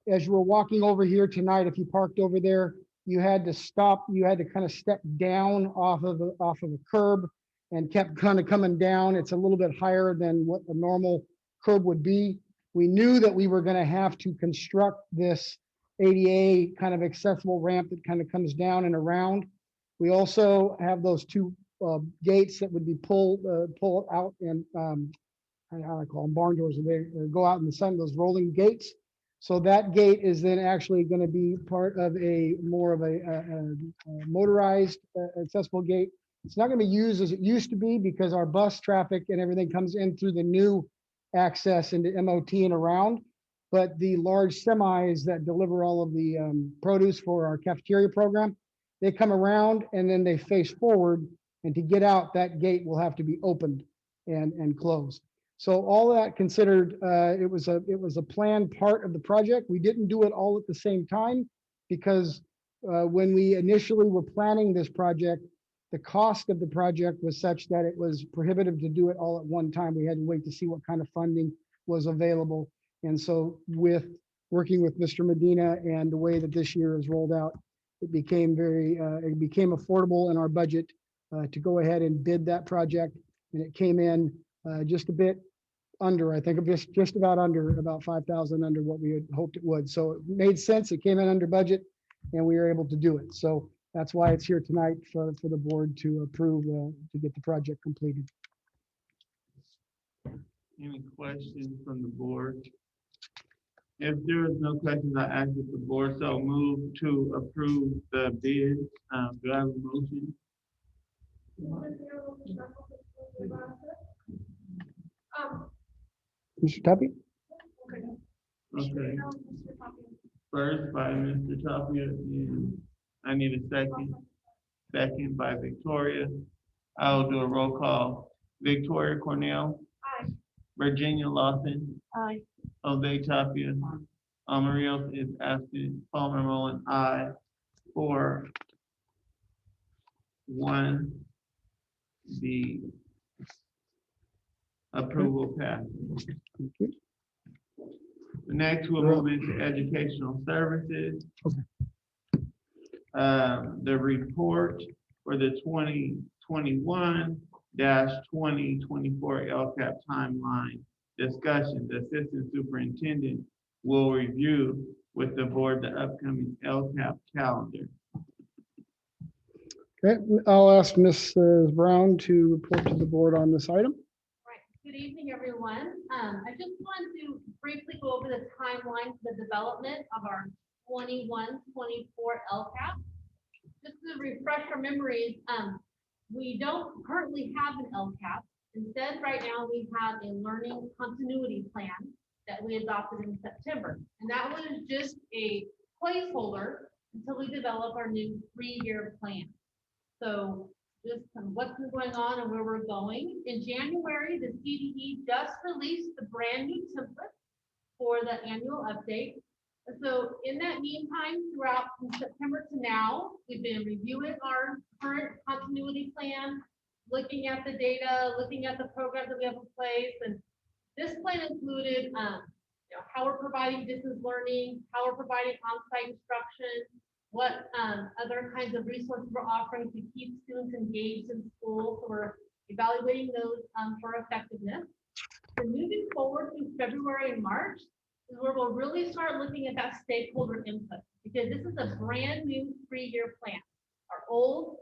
as you were walking over here tonight, if you parked over there, you had to stop, you had to kind of step down off of a curb and kept kind of coming down. It's a little bit higher than what a normal curb would be. We knew that we were going to have to construct this ADA kind of accessible ramp that kind of comes down and around. We also have those two gates that would be pull out and how I call them, barn doors, and they go out in the sun, those rolling gates. So that gate is then actually going to be part of more of a motorized accessible gate. It's not going to be used as it used to be because our bus traffic and everything comes in through the new access into MOT and around. But the large semis that deliver all of the produce for our cafeteria program, they come around and then they face forward. And to get out, that gate will have to be opened and closed. So all that considered, it was a planned part of the project. We didn't do it all at the same time because when we initially were planning this project, the cost of the project was such that it was prohibitive to do it all at one time. We had to wait to see what kind of funding was available. And so with working with Mr. Medina and the way that this year is rolled out, it became affordable in our budget to go ahead and bid that project. And it came in just a bit under, I think just about under, about 5,000 under what we had hoped it would. So it made sense. It came in under budget and we were able to do it. So that's why it's here tonight for the board to approve to get the project completed. Any questions from the board? If there is no questions, I ask that the board so move to approve the bid. Do I have a motion? Mr. Tuppy? Okay. First by Mr. Tapia, and I need a second. Second by Victoria. I'll do a roll call. Victoria Cornell. Aye. Virginia Lawson. Aye. Jose Tapia. Amarillo is absent. Palmer Mullen, aye. 4-1. The approval passes. Next, we'll move into educational services. The report for the 2021-2024 LCAP timeline discussion. The assistant superintendent will review with the board the upcoming LCAP calendar. Okay, I'll ask Mrs. Brown to report to the board on this item. Right. Good evening, everyone. I just wanted to briefly go over the timeline for the development of our 21-24 LCAP. Just to refresh our memories, we don't currently have an LCAP. Instead, right now, we have a learning continuity plan that we adopted in September. And that was just a placeholder until we develop our new 3-year plan. So just what's been going on and where we're going. In January, the CDE just released the brand new template for the annual update. And so in that meantime, throughout from September to now, we've been reviewing our current continuity plan, looking at the data, looking at the programs that we have in place. And this plan included how we're providing distance learning, how we're providing on-site instruction, what other kinds of resources we're offering to keep students engaged in school. So we're evaluating those for effectiveness. And moving forward through February and March is where we'll really start looking at that stakeholder input, because this is a brand new 3-year plan. Our old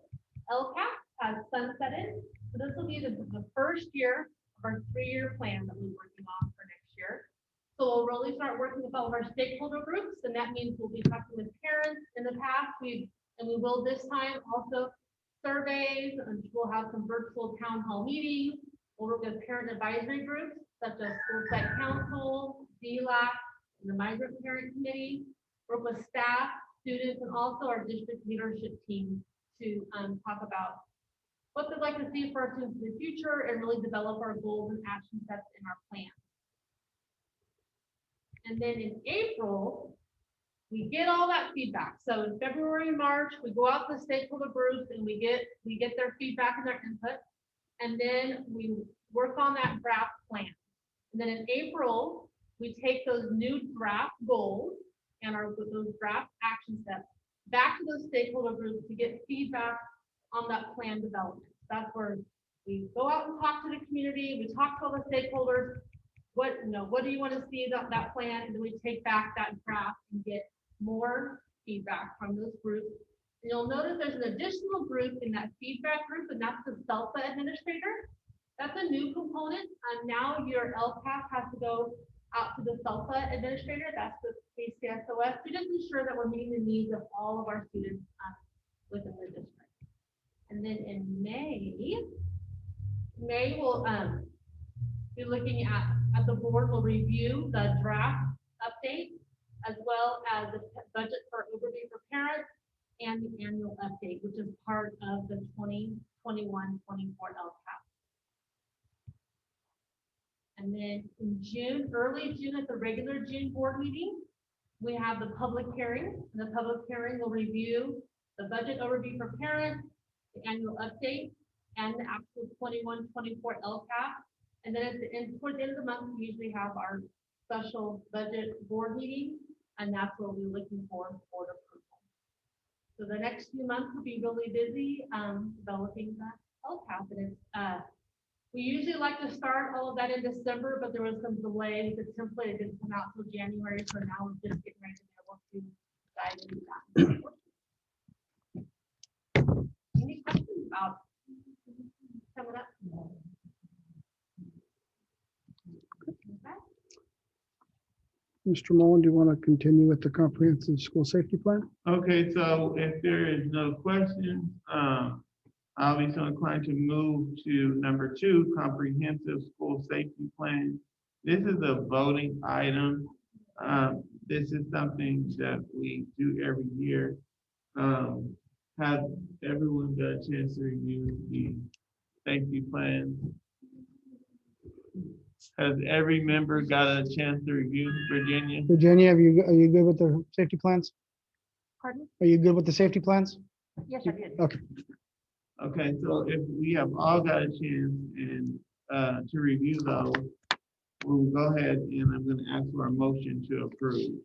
LCAP has sunsetted, so this will be the first year of our 3-year plan that we're working on for next year. So we'll really start working with all of our stakeholder groups, and that means we'll be talking with parents. In the past, we will this time also surveys, and we'll have some virtual town hall meetings. We'll work with parent advisory groups such as School Site Council, DLAC, and the Migrant Parent Committee. Work with staff, students, and also our district leadership team to talk about what they'd like to see for our students in the future and really develop our goals and action steps in our plan. And then in April, we get all that feedback. So in February and March, we go out to the stakeholder groups and we get their feedback and their input. And then we work on that draft plan. And then in April, we take those new draft goals and those draft action steps back to those stakeholder groups to get feedback on that plan development. That's where we go out and talk to the community. We talk to all the stakeholders. What do you want to see that plan? And then we take back that draft and get more feedback from those groups. And you'll notice there's an additional group in that feedback group, and that's the SELFA administrator. That's a new component. And now your LCAP has to go out to the SELFA administrator. That's the KCSOS to just ensure that we're meeting the needs of all of our students within the district. And then in May will be looking at the board will review the draft update as well as the budget for overview for parents and the annual update, which is part of the 2021-24 LCAP. And then in June, early June at the regular June board meeting, we have the public hearing. And the public hearing will review the budget overview for parents, the annual update, and the actual 21-24 LCAP. And then towards the end of the month, we usually have our special budget board meeting, and that's what we're looking for board approval. So the next few months will be really busy developing that LCAP. And it's, we usually like to start all of that in December, but there was some delay. The template didn't come out until January, so now we're just getting ready to be able to dive into that. Any questions about coming up? Mr. Mullen, do you want to continue with the comprehensive school safety plan? Okay, so if there is no questions, I'll be so inclined to move to number 2, comprehensive school safety plan. This is a voting item. This is something that we do every year. Have everyone got a chance to review the safety plan? Has every member got a chance to review, Virginia? Virginia, are you good with the safety plans? Pardon? Are you good with the safety plans? Yes, I did. Okay. Okay, so if we have all got a chance and to review those, we'll go ahead and I'm going to ask for a motion to approve.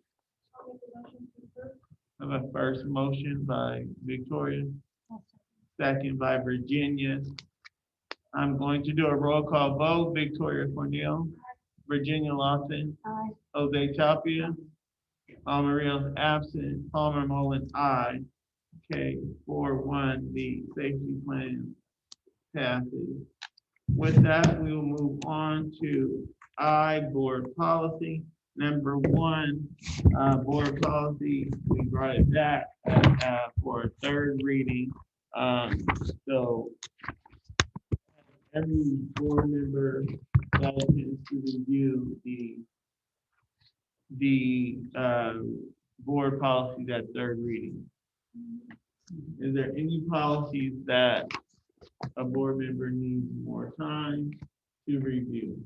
I have a first motion by Victoria, second by Virginia. I'm going to do a roll call vote. Victoria Cornell, Virginia Lawson, Aye. Jose Tapia, Rios absent, Palmer Mullin, aye. Okay, 4-1, the safety plan passes. With that, we will move on to I, board policy. Number 1, board policy, we brought it back for a third reading. So every board member that intends to review the board policy at third reading. Is there any policies that a board member needs more time to review?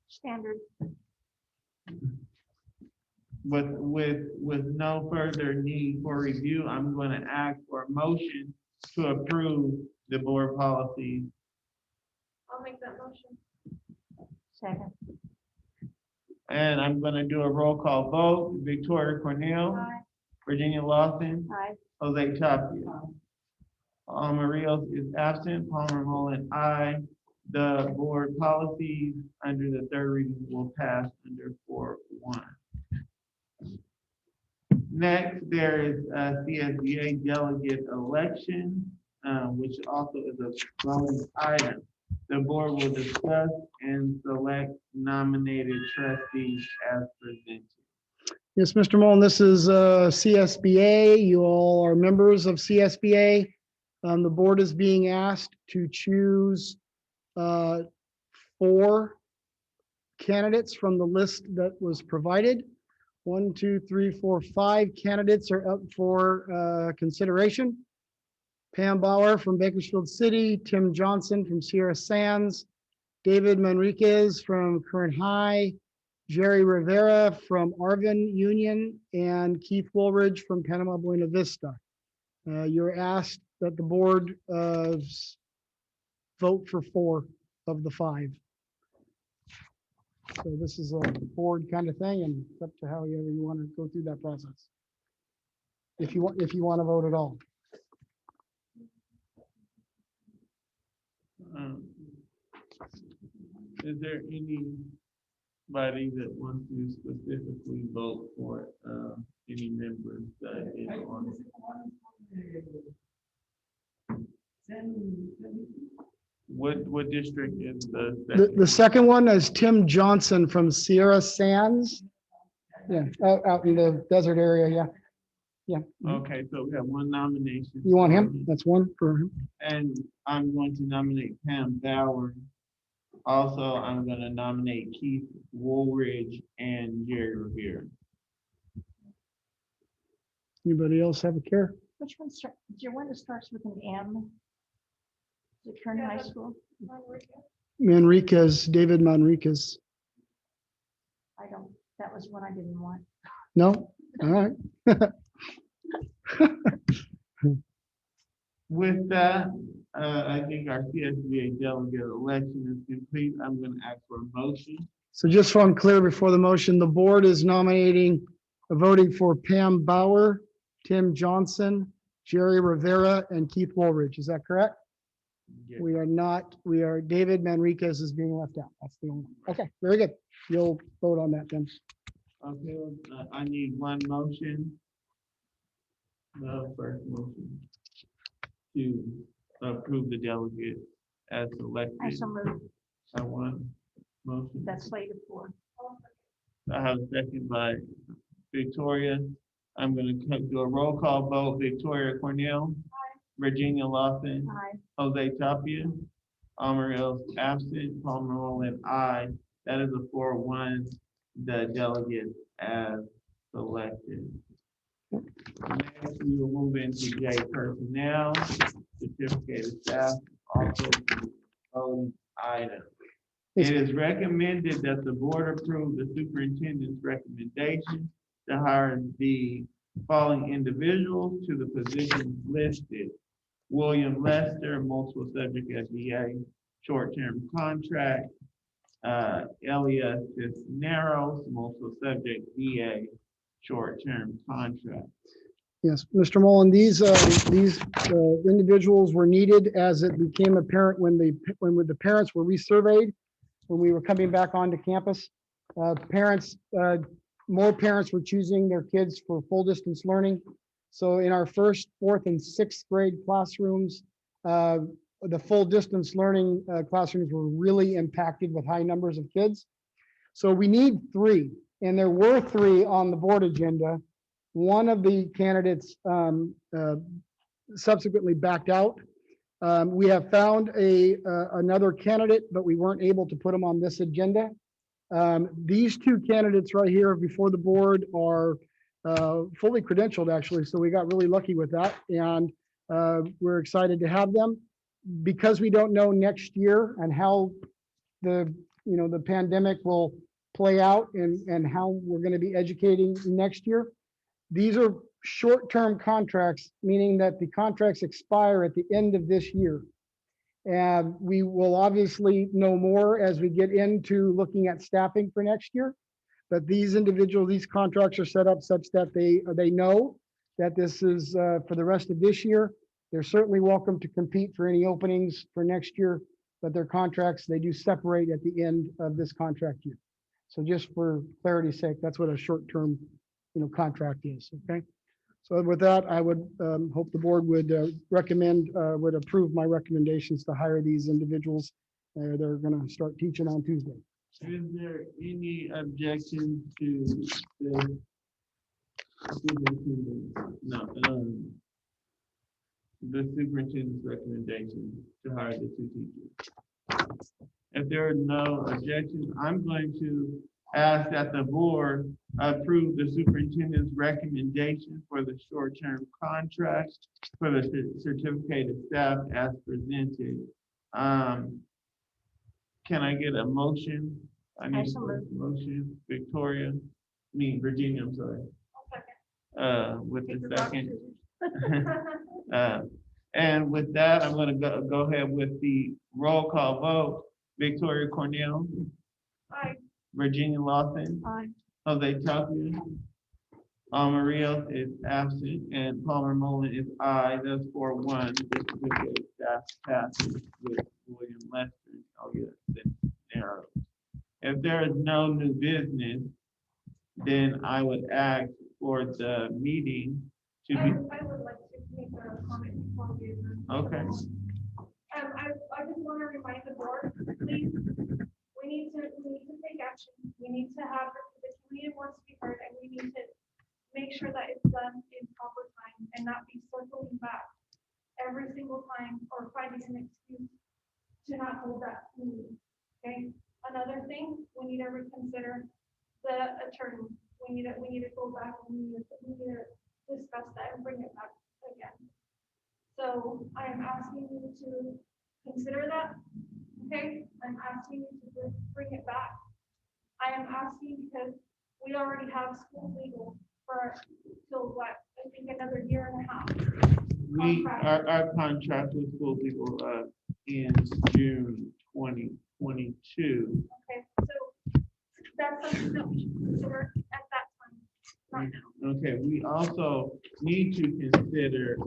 Standard. With no further need for review, I'm going to ask for a motion to approve the board policy. I'll make that motion. Second. And I'm going to do a roll call vote. Victoria Cornell, Aye. Virginia Lawson, Aye. Jose Tapia. Rios is absent, Palmer Mullin, aye. The board policies under the third reading will pass under 4-1. Next, there is a CSBA delegate election, which also is a voting item. The board will discuss and select nominated trustees as presented. Yes, Mr. Mullen, this is CSBA. You all are members of CSBA. The board is being asked to choose 4 candidates from the list that was provided. 1, 2, 3, 4, 5 candidates are up for consideration. Pam Bauer from Bakersfield City, Tim Johnson from Sierra Sands, David Manriquez from Kern High, Jerry Rivera from Arvin Union, and Keith Woolridge from Panama Buena Vista. You're asked that the board vote for 4 of the 5. So this is a board kind of thing, and it's up to however you want to go through that process. If you want to vote at all. Is there anybody that wants to specifically vote for any members that is on? What district is The second one is Tim Johnson from Sierra Sands. Yeah, out in the desert area, yeah. Yeah. Okay, so we have 1 nomination. You want him? That's 1 for him. And I'm going to nominate Pam Bauer. Also, I'm going to nominate Keith Woolridge and Jerry Rivera. Anybody else have a care? Which one starts, is your one that starts with an M? Is it Kern High School? Manriquez, David Manriquez. I don't, that was one I didn't want. No? All right. With that, I think our CSBA delegate election is complete. I'm going to ask for a motion. So just so I'm clear before the motion, the board is nominating, voting for Pam Bauer, Tim Johnson, Jerry Rivera, and Keith Woolridge. Is that correct? Yes. We are not, David Manriquez is being left out. That's the only one. Okay, very good. You'll vote on that then. Okay, I need 1 motion. The first motion to approve the delegate as selected. I so moved. I want motion. That's slated for. I have a second by Victoria. I'm going to do a roll call vote. Victoria Cornell. Virginia Lawson. Aye. Jose Tapia. Rios absent. Palmer Mullin, aye. That is a 4-1. The delegate as selected. Next, we will move into J personnel, certificate of staff, also voting item. It is recommended that the board approve the superintendent's recommendation to hire the following individuals to the positions listed. William Lester, multiple subject SBA, short-term contract. Elia Cisneros, multiple subject VA, short-term contract. Yes, Mr. Mullen, these individuals were needed as it became apparent when the parents were resurveyed, when we were coming back onto campus. Parents more parents were choosing their kids for full distance learning. So in our first, fourth, and sixth grade classrooms, the full distance learning classrooms were really impacted with high numbers of kids. So we need 3, and there were 3 on the board agenda. One of the candidates subsequently backed out. We have found another candidate, but we weren't able to put them on this agenda. These 2 candidates right here before the board are fully credentialed, actually, so we got really lucky with that, and we're excited to have them. Because we don't know next year and how the pandemic will play out and how we're going to be educating next year. These are short-term contracts, meaning that the contracts expire at the end of this year. And we will obviously know more as we get into looking at staffing for next year. But these individuals, these contracts are set up such that they know that this is for the rest of this year. They're certainly welcome to compete for any openings for next year, but their contracts, they do separate at the end of this contract year. So just for clarity's sake, that's what a short-term, contract is, okay? So with that, I would hope the board would would approve my recommendations to hire these individuals. They're gonna start teaching on Tuesday. Is there any objection to the superintendent? No, the superintendent's recommendation to hire the 2 teachers. If there are no objections, I'm going to ask that the board approve the superintendent's recommendation for the short-term contract for the certificated staff as presented. Can I get a motion? I need a motion. Virginia, I'm sorry. With the second. And with that, I'm going to go ahead with the roll call vote. Victoria Cornell. Aye. Virginia Lawson. Aye. Jose Chavez. Maria is absent, and Palmer Mullen is aye. That's 4-1. That's passes with William Lester. Oh, yes, that's narrow. If there is no new business, then I would ask for the meeting to be. I would like to make a comment before we adjourn. Okay. I just want to remind the board, please, we need to take action. We need to have, the community wants to be heard, and we need to make sure that it's done in proper time and not be circling back every single time or finding an excuse to not hold that meeting. Okay. Another thing, we need to reconsider the attorney. We need to go back and we need to discuss that and bring it back again. So I am asking you to consider that. Okay, I'm asking you to bring it back. I am asking because we already have school legal for till what, I think another year and a half. Our contract with school people ends June 2022. Okay, so that's something that we should consider at that time, not now. Okay, we also need to consider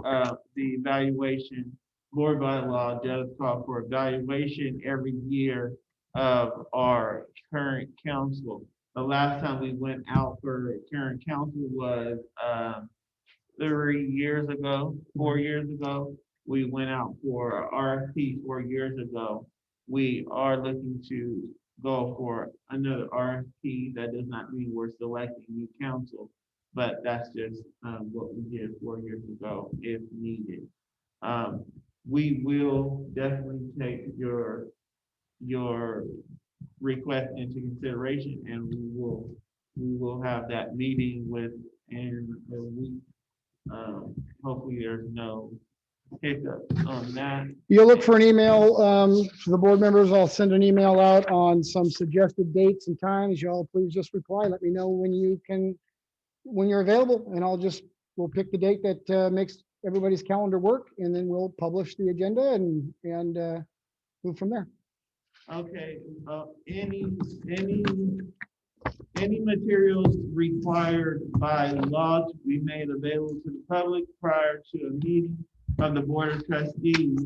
the evaluation. Board by law does call for evaluation every year of our current council. The last time we went out for current council was 3 years ago, 4 years ago. We went out for RFP 4 years ago. We are looking to go for another RFP. That does not mean we're selecting new council, but that's just what we did 4 years ago if needed. We will definitely take your request into consideration, and we will have that meeting within a week. Hopefully there's no hiccups on that. You'll look for an email to the board members. I'll send an email out on some suggested dates and times. Y'all please just reply. Let me know when you're available, and we'll pick the date that makes everybody's calendar work, and then we'll publish the agenda and move from there. Okay, any materials required by law to be made available to the public prior to a meeting of the Board of Trustees.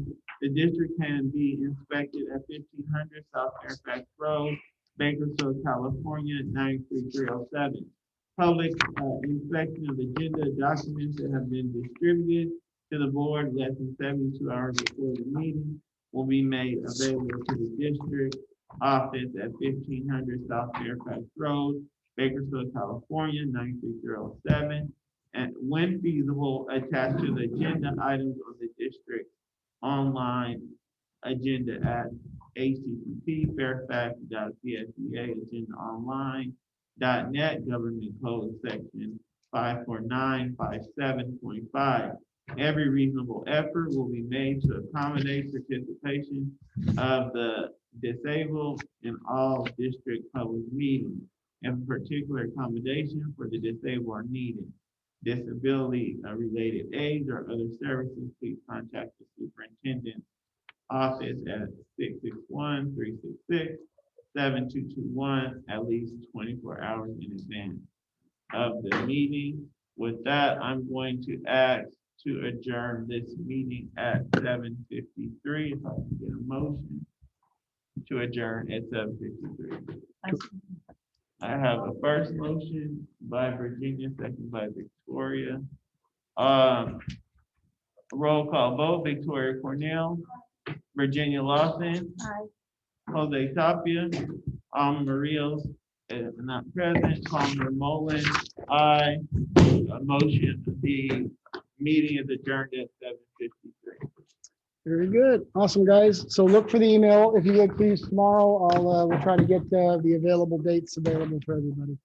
The district can be inspected at 1500 South Fairfax Road, Bakersfield, California, 93307. Public inspection of agenda documents that have been distributed to the board less than 72 hours before the meeting will be made available to the district office at 1500 South Fairfax Road, Bakersfield, California, 93007. And when feasible, attached to the agenda items on the district online agenda at http fairfax.csea.agendaonline.net, government code section 54957.5. Every reasonable effort will be made to accommodate participation of the disabled in all district public meetings. If a particular accommodation for the disabled are needed, disability related aids or other services, please contact the superintendent's office at 661-366-7221 at least 24 hours in advance of the meeting. With that, I'm going to ask to adjourn this meeting at 7:53. If I can get a motion to adjourn at 7:53. I have a first motion by Virginia, second by Victoria. Roll call vote, Victoria Cornell, Virginia Lawson, Jose Tapia, Marios is not present, Palmer Mullen, aye. Motion, the meeting is adjourned at 7:53. Very good. Awesome, guys. So look for the email. If you get please tomorrow, we'll try to get the available dates available for everybody.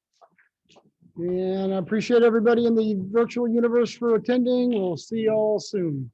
And I appreciate everybody in the virtual universe for attending. We'll see you all soon.